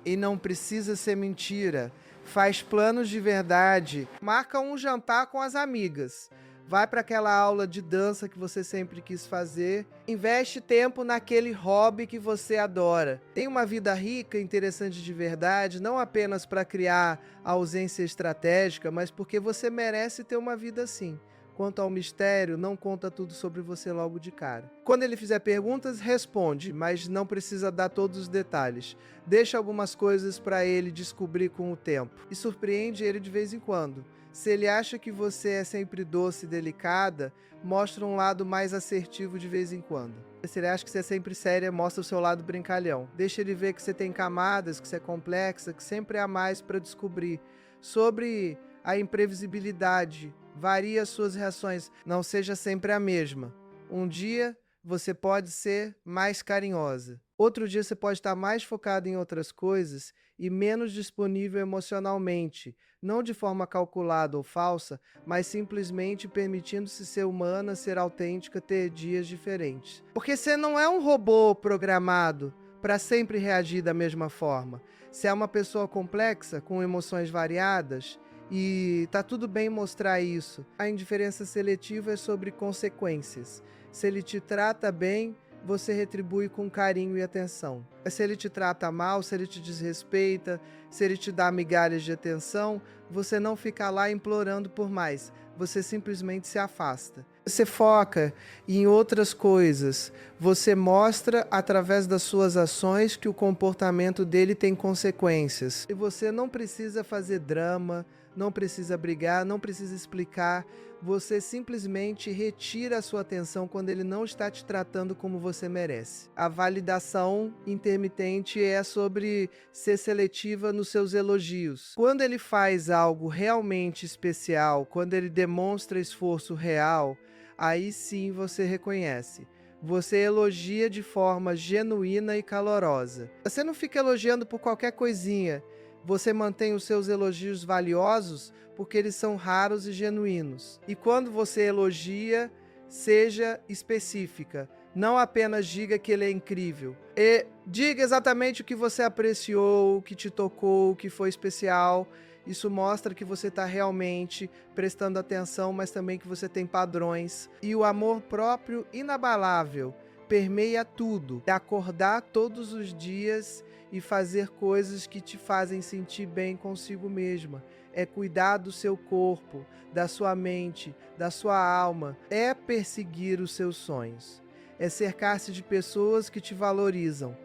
E não precisa ser mentira. Faz planos de verdade. Marca um jantar com as amigas. Vai para aquela aula de dança que você sempre quis fazer. Investe tempo naquele hobby que você adora. Tem uma vida rica e interessante de verdade, não apenas para criar a ausência estratégica, mas porque você merece ter uma vida assim. Quanto ao mistério, não conta tudo sobre você logo de cara. Quando ele fizer perguntas, responde, mas não precisa dar todos os detalhes. Deixa algumas coisas para ele descobrir com o tempo. E surpreende ele de vez em quando. Se ele acha que você é sempre doce e delicada, mostra um lado mais assertivo de vez em quando. Se ele acha que você é sempre séria, mostra o seu lado brincalhão. Deixa ele ver que você tem camadas, que você é complexa, que sempre há mais para descobrir. Sobre a imprevisibilidade, varia suas reações, não seja sempre a mesma. Um dia você pode ser mais carinhosa. Outro dia você pode estar mais focado em outras coisas e menos disponível emocionalmente, não de forma calculada ou falsa, mas simplesmente permitindo-se ser humana, ser autêntica, ter dias diferentes. Porque você não é um robô programado para sempre reagir da mesma forma. Você é uma pessoa complexa, com emoções variadas, E tá tudo bem mostrar isso. A indiferença seletiva é sobre consequências. Se ele te trata bem, você retribui com carinho e atenção. Se ele te trata mal, se ele te desrespeita, se ele te dá migalhas de atenção, você não fica lá implorando por mais. Você simplesmente se afasta. Você foca em outras coisas. Você mostra através das suas ações que o comportamento dele tem consequências. E você não precisa fazer drama, não precisa brigar, não precisa explicar. Você simplesmente retira a sua atenção quando ele não está te tratando como você merece. A validação intermitente é sobre ser seletiva nos seus elogios. Quando ele faz algo realmente especial, quando ele demonstra esforço real, aí sim você reconhece. Você elogia de forma genuína e calorosa. Você não fica elogiando por qualquer coisinha. Você mantém os seus elogios valiosos porque eles são raros e genuínos. E quando você elogia, seja específica. Não apenas diga que ele é incrível. E diga exatamente o que você apreciou, o que te tocou, o que foi especial. Isso mostra que você está realmente prestando atenção, mas também que você tem padrões. E o amor próprio inabalável permeia tudo. Acordar todos os dias e fazer coisas que te fazem sentir bem consigo mesma. É cuidar do seu corpo, da sua mente, da sua alma. É perseguir os seus sonhos. É cercar-se de pessoas que te valorizam.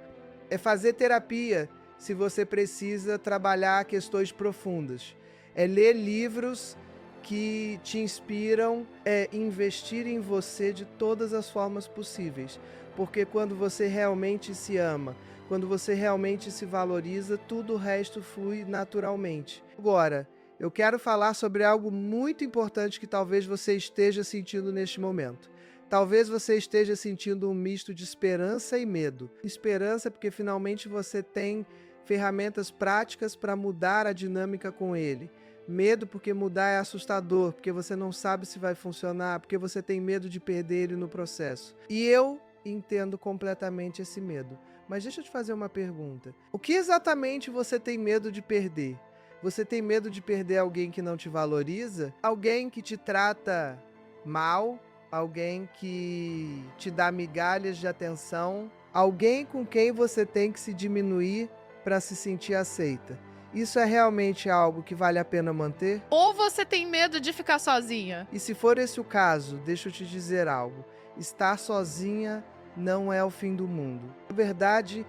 É fazer terapia se você precisa trabalhar questões profundas. É ler livros que te inspiram, é investir em você de todas as formas possíveis. Porque quando você realmente se ama, quando você realmente se valoriza, tudo o resto flui naturalmente. Agora, eu quero falar sobre algo muito importante que talvez você esteja sentindo neste momento. Talvez você esteja sentindo um misto de esperança e medo. Esperança porque finalmente você tem ferramentas práticas para mudar a dinâmica com ele. Medo porque mudar é assustador, porque você não sabe se vai funcionar, porque você tem medo de perder ele no processo. E eu entendo completamente esse medo. Mas deixa eu te fazer uma pergunta. O que exatamente você tem medo de perder? Você tem medo de perder alguém que não te valoriza? Alguém que te trata mal? Alguém que te dá migalhas de atenção? Alguém com quem você tem que se diminuir para se sentir aceita? Isso é realmente algo que vale a pena manter?
Ou você tem medo de ficar sozinha?
E se for esse o caso, deixa eu te dizer algo. Estar sozinha não é o fim do mundo. Na verdade,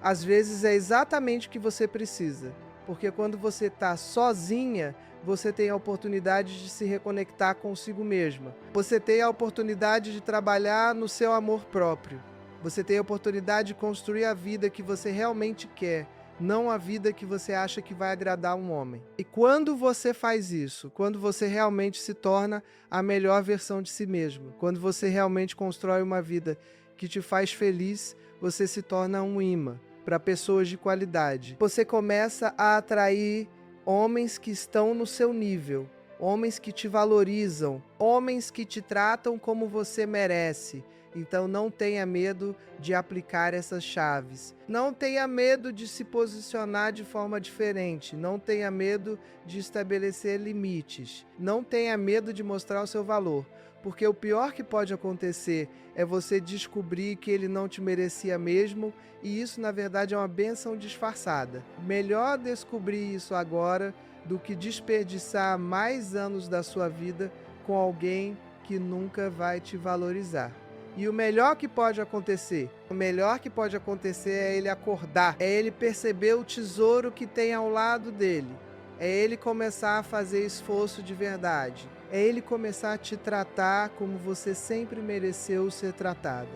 às vezes é exatamente o que você precisa. Porque quando você está sozinha, você tem a oportunidade de se reconectar consigo mesma. Você tem a oportunidade de trabalhar no seu amor próprio. Você tem a oportunidade de construir a vida que você realmente quer, não a vida que você acha que vai agradar um homem. E quando você faz isso, quando você realmente se torna a melhor versão de si mesmo, quando você realmente constrói uma vida que te faz feliz, você se torna um imã para pessoas de qualidade. Você começa a atrair homens que estão no seu nível, homens que te valorizam, homens que te tratam como você merece. Então não tenha medo de aplicar essas chaves. Não tenha medo de se posicionar de forma diferente. Não tenha medo de estabelecer limites. Não tenha medo de mostrar o seu valor. Porque o pior que pode acontecer é você descobrir que ele não te merecia mesmo, e isso na verdade é uma bênção disfarçada. Melhor descobrir isso agora do que desperdiçar mais anos da sua vida com alguém que nunca vai te valorizar. E o melhor que pode acontecer é ele acordar, é ele perceber o tesouro que tem ao lado dele, é ele começar a fazer esforço de verdade, é ele começar a te tratar como você sempre mereceu ser tratada.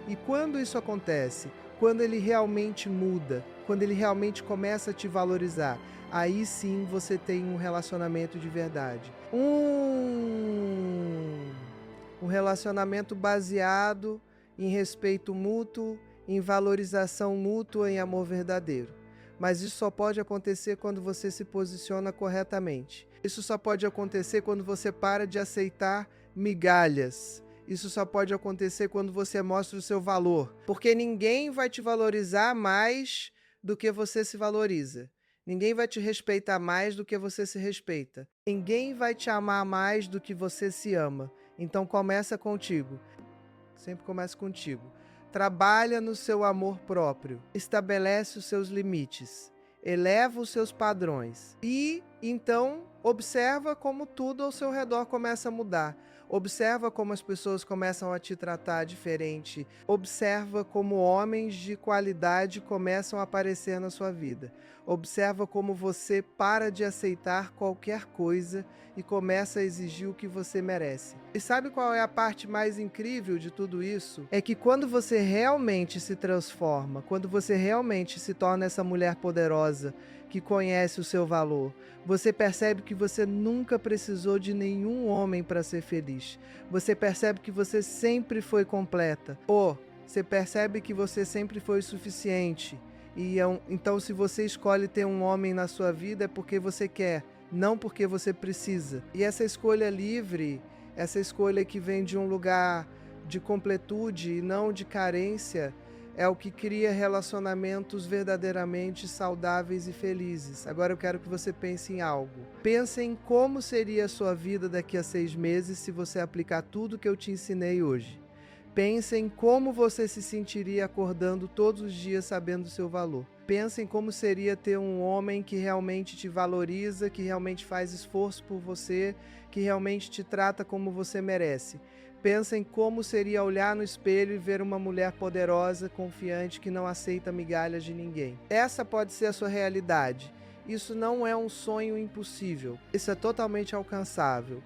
E quando isso acontece, quando ele realmente muda, quando ele realmente começa a te valorizar, aí sim você tem um relacionamento de verdade. Um relacionamento baseado em respeito mútuo, em valorização mútua, em amor verdadeiro. Mas isso só pode acontecer quando você se posiciona corretamente. Isso só pode acontecer quando você para de aceitar migalhas. Isso só pode acontecer quando você mostra o seu valor. Porque ninguém vai te valorizar mais do que você se valoriza. Ninguém vai te respeitar mais do que você se respeita. Ninguém vai te amar mais do que você se ama. Então começa contigo. Sempre começa contigo. Trabalha no seu amor próprio. Estabelece os seus limites. Eleva os seus padrões. E então observa como tudo ao seu redor começa a mudar. Observa como as pessoas começam a te tratar diferente. Observa como homens de qualidade começam a aparecer na sua vida. Observa como você para de aceitar qualquer coisa e começa a exigir o que você merece. E sabe qual é a parte mais incrível de tudo isso? É que quando você realmente se transforma, quando você realmente se torna essa mulher poderosa que conhece o seu valor, você percebe que você nunca precisou de nenhum homem para ser feliz. Você percebe que você sempre foi completa. Ou você percebe que você sempre foi suficiente. Então, se você escolhe ter um homem na sua vida, é porque você quer, não porque você precisa. E essa escolha livre, essa escolha que vem de um lugar de completude e não de carência, é o que cria relacionamentos verdadeiramente saudáveis e felizes. Agora eu quero que você pense em algo. Pense em como seria a sua vida daqui a 6 meses se você aplicar tudo que eu te ensinei hoje. Pense em como você se sentiria acordando todos os dias sabendo o seu valor. Pense em como seria ter um homem que realmente te valoriza, que realmente faz esforço por você, que realmente te trata como você merece. Pensa em como seria olhar no espelho e ver uma mulher poderosa, confiante, que não aceita migalhas de ninguém. Essa pode ser a sua realidade. Isso não é um sonho impossível. Isso é totalmente alcançável.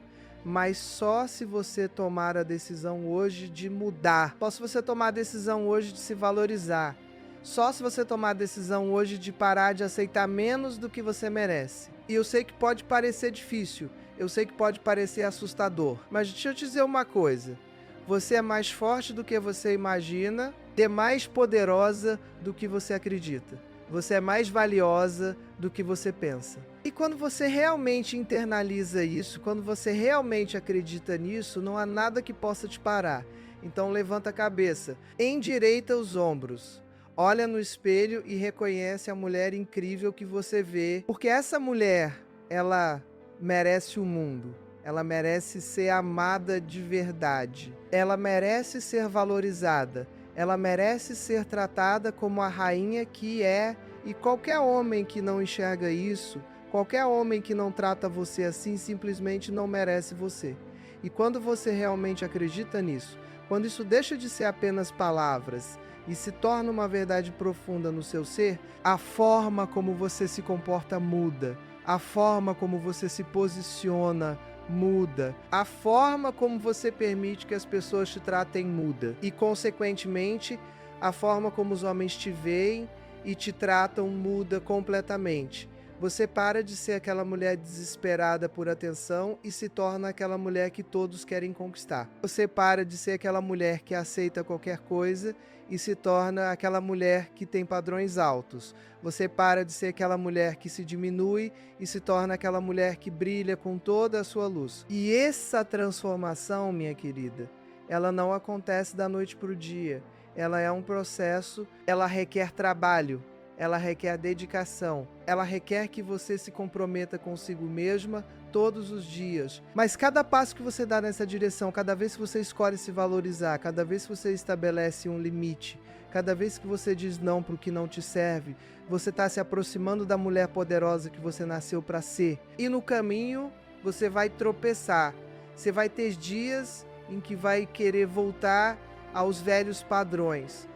Mas só se você tomar a decisão hoje de mudar. Só se você tomar a decisão hoje de se valorizar. Só se você tomar a decisão hoje de parar de aceitar menos do que você merece. E eu sei que pode parecer difícil. Eu sei que pode parecer assustador, mas deixa eu te dizer uma coisa. Você é mais forte do que você imagina, é mais poderosa do que você acredita. Você é mais valiosa do que você pensa. E quando você realmente internaliza isso, quando você realmente acredita nisso, não há nada que possa te parar. Então levanta a cabeça, endireita os ombros. Olha no espelho e reconhece a mulher incrível que você vê. Porque essa mulher, ela merece o mundo. Ela merece ser amada de verdade. Ela merece ser valorizada. Ela merece ser tratada como a rainha que é. E qualquer homem que não enxerga isso, qualquer homem que não trata você assim, simplesmente não merece você. E quando você realmente acredita nisso, quando isso deixa de ser apenas palavras e se torna uma verdade profunda no seu ser, a forma como você se comporta muda. A forma como você se posiciona muda. A forma como você permite que as pessoas te tratem muda. E, consequentemente, a forma como os homens te veem e te tratam muda completamente. Você para de ser aquela mulher desesperada por atenção e se torna aquela mulher que todos querem conquistar. Você para de ser aquela mulher que aceita qualquer coisa e se torna aquela mulher que tem padrões altos. Você para de ser aquela mulher que se diminui e se torna aquela mulher que brilha com toda a sua luz. E essa transformação, minha querida, ela não acontece da noite para o dia. Ela é um processo, ela requer trabalho. Ela requer dedicação, ela requer que você se comprometa consigo mesma todos os dias. Mas cada passo que você dá nessa direção, cada vez que você escolhe se valorizar, cada vez que você estabelece um limite, cada vez que você diz não para o que não te serve, você está se aproximando da mulher poderosa que você nasceu para ser. E no caminho, você vai tropeçar. Você vai ter dias em que vai querer voltar aos velhos padrões.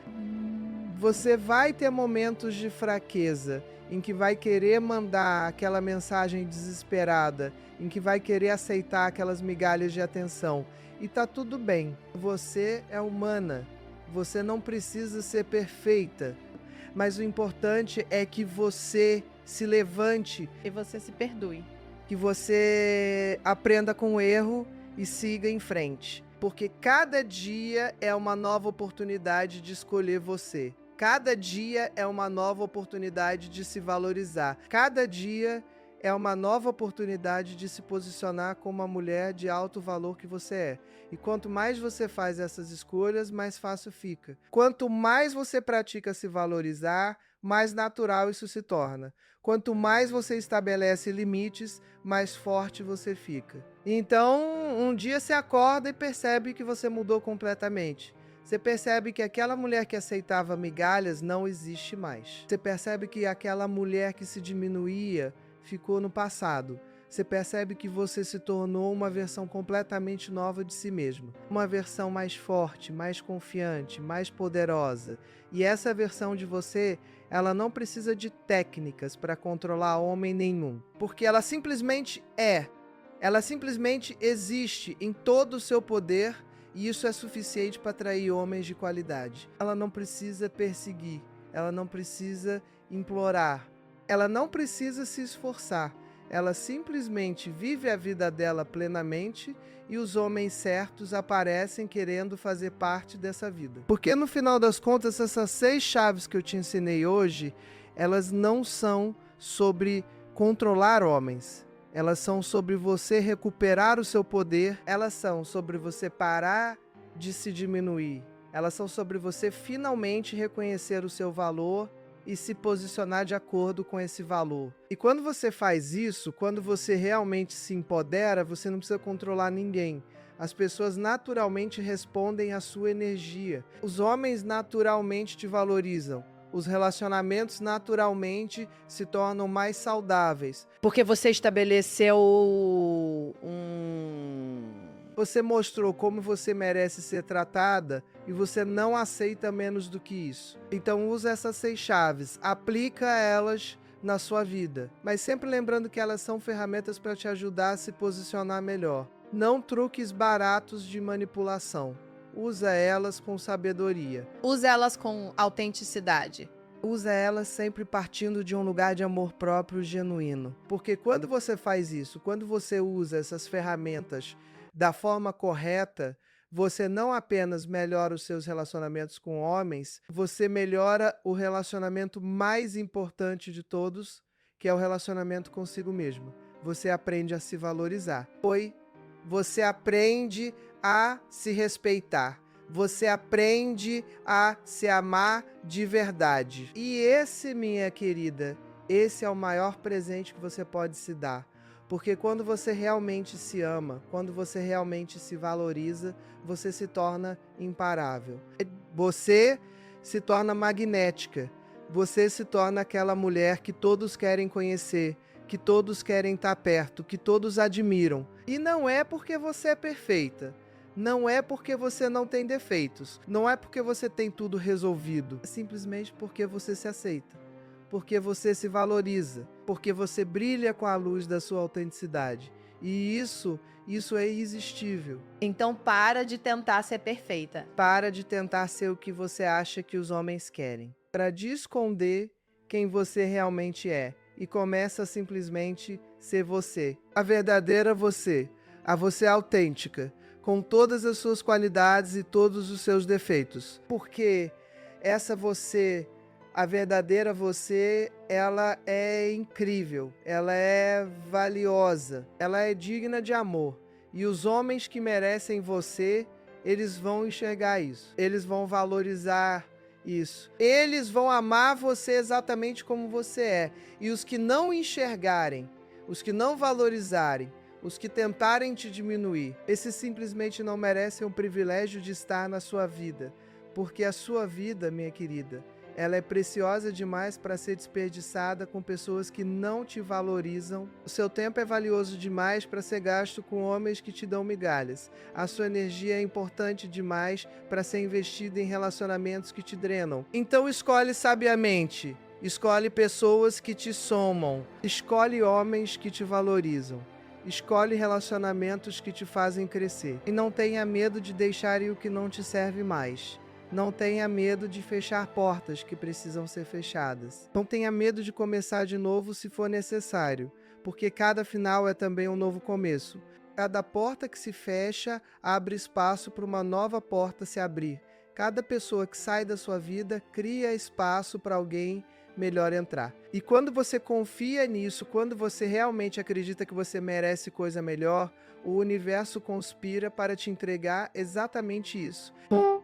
Você vai ter momentos de fraqueza, em que vai querer mandar aquela mensagem desesperada, em que vai querer aceitar aquelas migalhas de atenção. E tá tudo bem. Você é humana. Você não precisa ser perfeita. Mas o importante é que você se levante.
E você se perdoe.
Que você aprenda com o erro e siga em frente. Porque cada dia é uma nova oportunidade de escolher você. Cada dia é uma nova oportunidade de se valorizar. Cada dia é uma nova oportunidade de se posicionar como uma mulher de alto valor que você é. E quanto mais você faz essas escolhas, mais fácil fica. Quanto mais você pratica se valorizar, mais natural isso se torna. Quanto mais você estabelece limites, mais forte você fica. Então, um dia você acorda e percebe que você mudou completamente. Você percebe que aquela mulher que aceitava migalhas não existe mais. Você percebe que aquela mulher que se diminuía ficou no passado. Você percebe que você se tornou uma versão completamente nova de si mesmo. Uma versão mais forte, mais confiante, mais poderosa. E essa versão de você, ela não precisa de técnicas para controlar homem nenhum. Porque ela simplesmente é. Ela simplesmente existe em todo o seu poder e isso é suficiente para atrair homens de qualidade. Ela não precisa perseguir, ela não precisa implorar, ela não precisa se esforçar. Ela simplesmente vive a vida dela plenamente e os homens certos aparecem querendo fazer parte dessa vida. Porque no final das contas, essas 6 chaves que eu te ensinei hoje, elas não são sobre controlar homens. Elas são sobre você recuperar o seu poder, elas são sobre você parar de se diminuir, elas são sobre você finalmente reconhecer o seu valor e se posicionar de acordo com esse valor. E quando você faz isso, quando você realmente se empodera, você não precisa controlar ninguém. As pessoas naturalmente respondem à sua energia. Os homens naturalmente te valorizam. Os relacionamentos naturalmente se tornam mais saudáveis.
Porque você estabeleceu
Você mostrou como você merece ser tratada e você não aceita menos do que isso. Então usa essas 6 chaves, aplica elas na sua vida. Mas sempre lembrando que elas são ferramentas para te ajudar a se posicionar melhor. Não truques baratos de manipulação. Usa elas com sabedoria.
Usa elas com autenticidade.
Usa elas sempre partindo de um lugar de amor próprio genuíno. Porque quando você faz isso, quando você usa essas ferramentas da forma correta, você não apenas melhora os seus relacionamentos com homens, você melhora o relacionamento mais importante de todos, que é o relacionamento consigo mesmo. Você aprende a se valorizar. Você aprende a se respeitar. Você aprende a se amar de verdade. E esse, minha querida, esse é o maior presente que você pode se dar. Porque quando você realmente se ama, quando você realmente se valoriza, você se torna imparável. Você se torna magnética. Você se torna aquela mulher que todos querem conhecer, que todos querem estar perto, que todos admiram. E não é porque você é perfeita. Não é porque você não tem defeitos. Não é porque você tem tudo resolvido. É simplesmente porque você se aceita. Porque você se valoriza. Porque você brilha com a luz da sua autenticidade. E isso é irresistível.
Então para de tentar ser perfeita.
Para de tentar ser o que você acha que os homens querem. Para de esconder quem você realmente é. E começa a simplesmente ser você. A verdadeira você. A você autêntica. Com todas as suas qualidades e todos os seus defeitos. Porque essa você, a verdadeira você, ela é incrível, ela é valiosa, ela é digna de amor. E os homens que merecem você, eles vão enxergar isso, eles vão valorizar isso. Eles vão amar você exatamente como você é. E os que não enxergarem, os que não valorizarem, os que tentarem te diminuir, esses simplesmente não merecem o privilégio de estar na sua vida. Porque a sua vida, minha querida, ela é preciosa demais para ser desperdiçada com pessoas que não te valorizam. O seu tempo é valioso demais para ser gasto com homens que te dão migalhas. A sua energia é importante demais para ser investida em relacionamentos que te drenam. Então escolhe sabiamente. Escolhe pessoas que te somam. Escolhe homens que te valorizam. Escolhe relacionamentos que te fazem crescer. E não tenha medo de deixarem o que não te serve mais. Não tenha medo de fechar portas que precisam ser fechadas. Não tenha medo de começar de novo se for necessário, porque cada final é também um novo começo. Cada porta que se fecha abre espaço para uma nova porta se abrir. Cada pessoa que sai da sua vida cria espaço para alguém melhor entrar. E quando você confia nisso, quando você realmente acredita que você merece coisa melhor, o universo conspira para te entregar exatamente isso.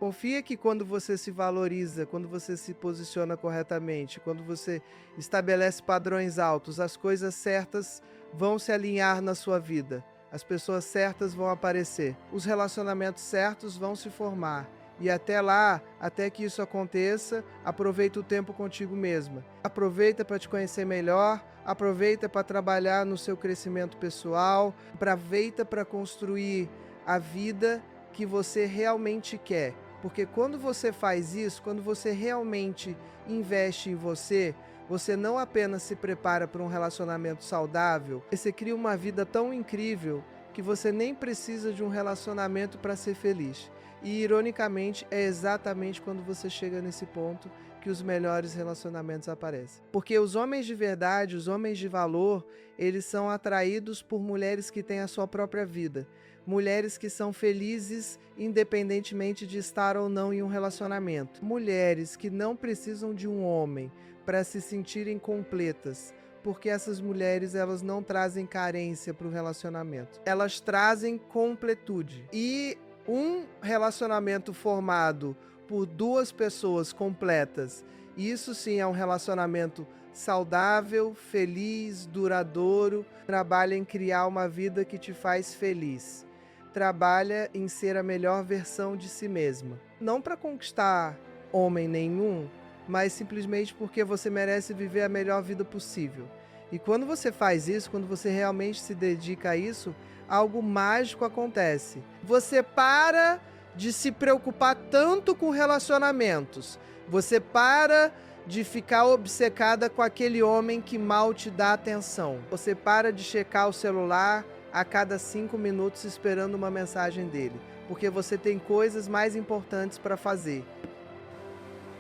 Confia que quando você se valoriza, quando você se posiciona corretamente, quando você estabelece padrões altos, as coisas certas vão se alinhar na sua vida. As pessoas certas vão aparecer. Os relacionamentos certos vão se formar. E até lá, até que isso aconteça, aproveita o tempo contigo mesma. Aproveita para te conhecer melhor, aproveita para trabalhar no seu crescimento pessoal, aproveita para construir a vida que você realmente quer. Porque quando você faz isso, quando você realmente investe em você, você não apenas se prepara para um relacionamento saudável, você cria uma vida tão incrível que você nem precisa de um relacionamento para ser feliz. E, ironicamente, é exatamente quando você chega nesse ponto que os melhores relacionamentos aparecem. Porque os homens de verdade, os homens de valor, eles são atraídos por mulheres que têm a sua própria vida. Mulheres que são felizes independentemente de estar ou não em um relacionamento. Mulheres que não precisam de um homem para se sentirem completas. Porque essas mulheres, elas não trazem carência para o relacionamento. Elas trazem completude. E um relacionamento formado por duas pessoas completas, isso sim é um relacionamento saudável, feliz, duradouro. Trabalha em criar uma vida que te faz feliz. Trabalha em ser a melhor versão de si mesma. Não para conquistar homem nenhum, mas simplesmente porque você merece viver a melhor vida possível. E quando você faz isso, quando você realmente se dedica a isso, algo mágico acontece. Você para de se preocupar tanto com relacionamentos. Você para de ficar obcecada com aquele homem que mal te dá atenção. Você para de checar o celular a cada 5 minutos esperando uma mensagem dele. Porque você tem coisas mais importantes para fazer.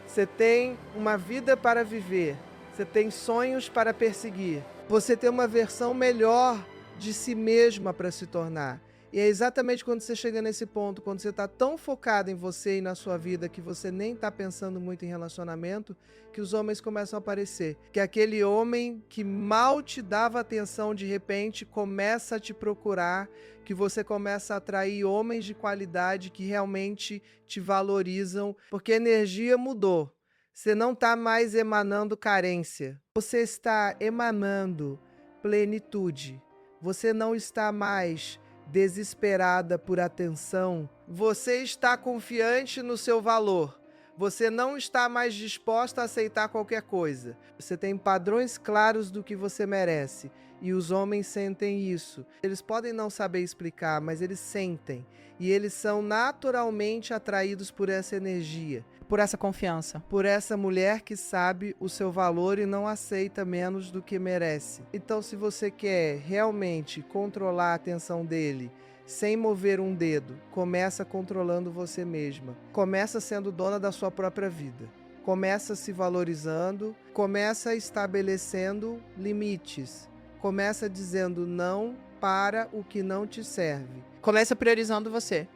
Você tem uma vida para viver. Você tem sonhos para perseguir. Você tem uma versão melhor de si mesma para se tornar. E é exatamente quando você chega nesse ponto, quando você está tão focado em você e na sua vida que você nem está pensando muito em relacionamento, que os homens começam a aparecer. Que aquele homem que mal te dava atenção, de repente começa a te procurar, que você começa a atrair homens de qualidade que realmente te valorizam, porque a energia mudou. Você não está mais emanando carência, você está emanando plenitude. Você não está mais desesperada por atenção. Você está confiante no seu valor. Você não está mais disposta a aceitar qualquer coisa. Você tem padrões claros do que você merece. E os homens sentem isso. Eles podem não saber explicar, mas eles sentem. E eles são naturalmente atraídos por essa energia.
Por essa confiança.
Por essa mulher que sabe o seu valor e não aceita menos do que merece. Então, se você quer realmente controlar a atenção dele, sem mover um dedo, começa controlando você mesma. Começa sendo dona da sua própria vida. Começa se valorizando, começa estabelecendo limites. Começa dizendo não para o que não te serve.
Começa priorizando você.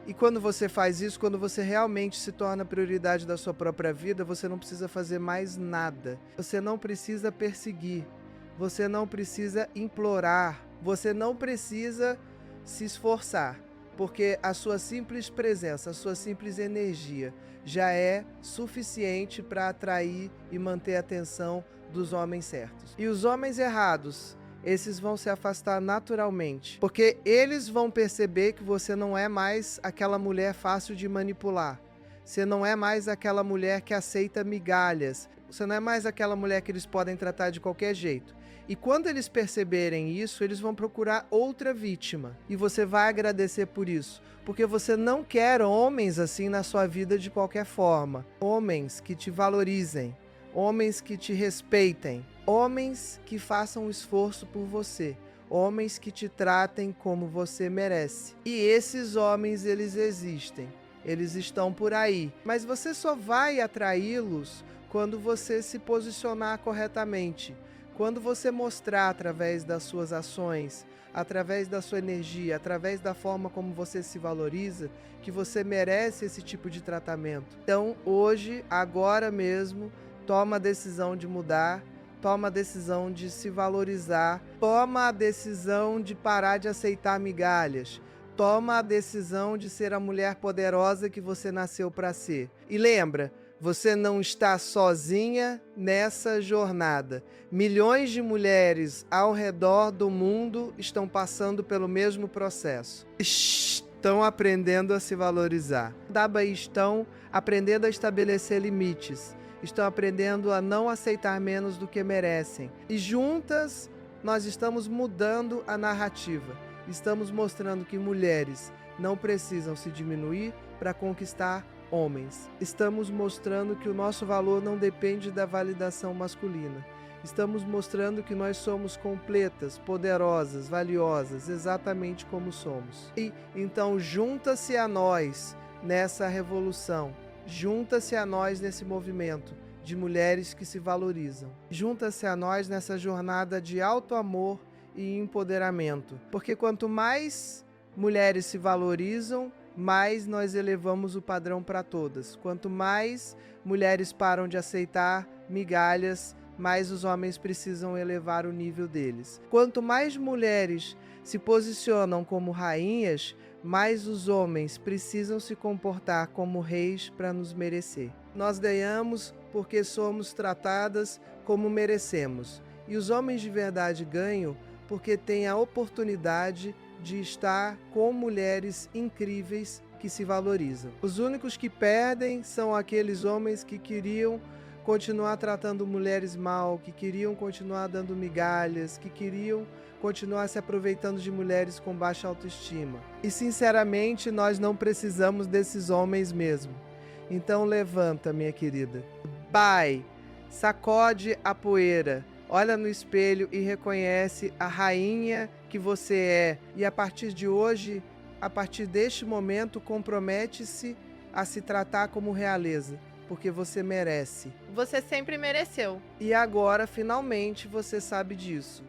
E quando você faz isso, quando você realmente se torna prioridade da sua própria vida, você não precisa fazer mais nada. Você não precisa perseguir. Você não precisa implorar. Você não precisa se esforçar. Porque a sua simples presença, a sua simples energia já é suficiente para atrair e manter a atenção dos homens certos. E os homens errados, esses vão se afastar naturalmente, porque eles vão perceber que você não é mais aquela mulher fácil de manipular. Você não é mais aquela mulher que aceita migalhas. Você não é mais aquela mulher que eles podem tratar de qualquer jeito. E quando eles perceberem isso, eles vão procurar outra vítima. E você vai agradecer por isso, porque você não quer homens assim na sua vida de qualquer forma. Homens que te valorizem, homens que te respeitem, homens que façam um esforço por você, homens que te tratem como você merece. E esses homens, eles existem, eles estão por aí, mas você só vai atraí-los quando você se posicionar corretamente, Quando você mostrar através das suas ações, através da sua energia, através da forma como você se valoriza, que você merece esse tipo de tratamento. Então, hoje, agora mesmo, toma a decisão de mudar, toma a decisão de se valorizar, toma a decisão de parar de aceitar migalhas, toma a decisão de ser a mulher poderosa que você nasceu para ser. E lembra, você não está sozinha nessa jornada. Milhões de mulheres ao redor do mundo estão passando pelo mesmo processo. Estão aprendendo a se valorizar. Daí estão aprendendo a estabelecer limites. Estão aprendendo a não aceitar menos do que merecem. E juntas, nós estamos mudando a narrativa. Estamos mostrando que mulheres não precisam se diminuir para conquistar homens. Estamos mostrando que o nosso valor não depende da validação masculina. Estamos mostrando que nós somos completas, poderosas, valiosas, exatamente como somos. E então junta-se a nós nessa revolução, junta-se a nós nesse movimento de mulheres que se valorizam. Junta-se a nós nessa jornada de auto-amor e empoderamento. Porque quanto mais mulheres se valorizam, mais nós elevamos o padrão para todas. Quanto mais mulheres param de aceitar migalhas, mais os homens precisam elevar o nível deles. Quanto mais mulheres se posicionam como rainhas, mais os homens precisam se comportar como reis para nos merecer. Nós ganhamos porque somos tratadas como merecemos. E os homens de verdade ganham porque têm a oportunidade de estar com mulheres incríveis que se valorizam. Os únicos que perdem são aqueles homens que queriam continuar tratando mulheres mal, que queriam continuar dando migalhas, que queriam continuar se aproveitando de mulheres com baixa autoestima. E sinceramente, nós não precisamos desses homens mesmo. Então levanta, minha querida. Vai, sacode a poeira. Olha no espelho e reconhece a rainha que você é. E a partir de hoje, a partir deste momento, compromete-se a se tratar como realeza, porque você merece.
Você sempre mereceu.
E agora, finalmente, você sabe disso.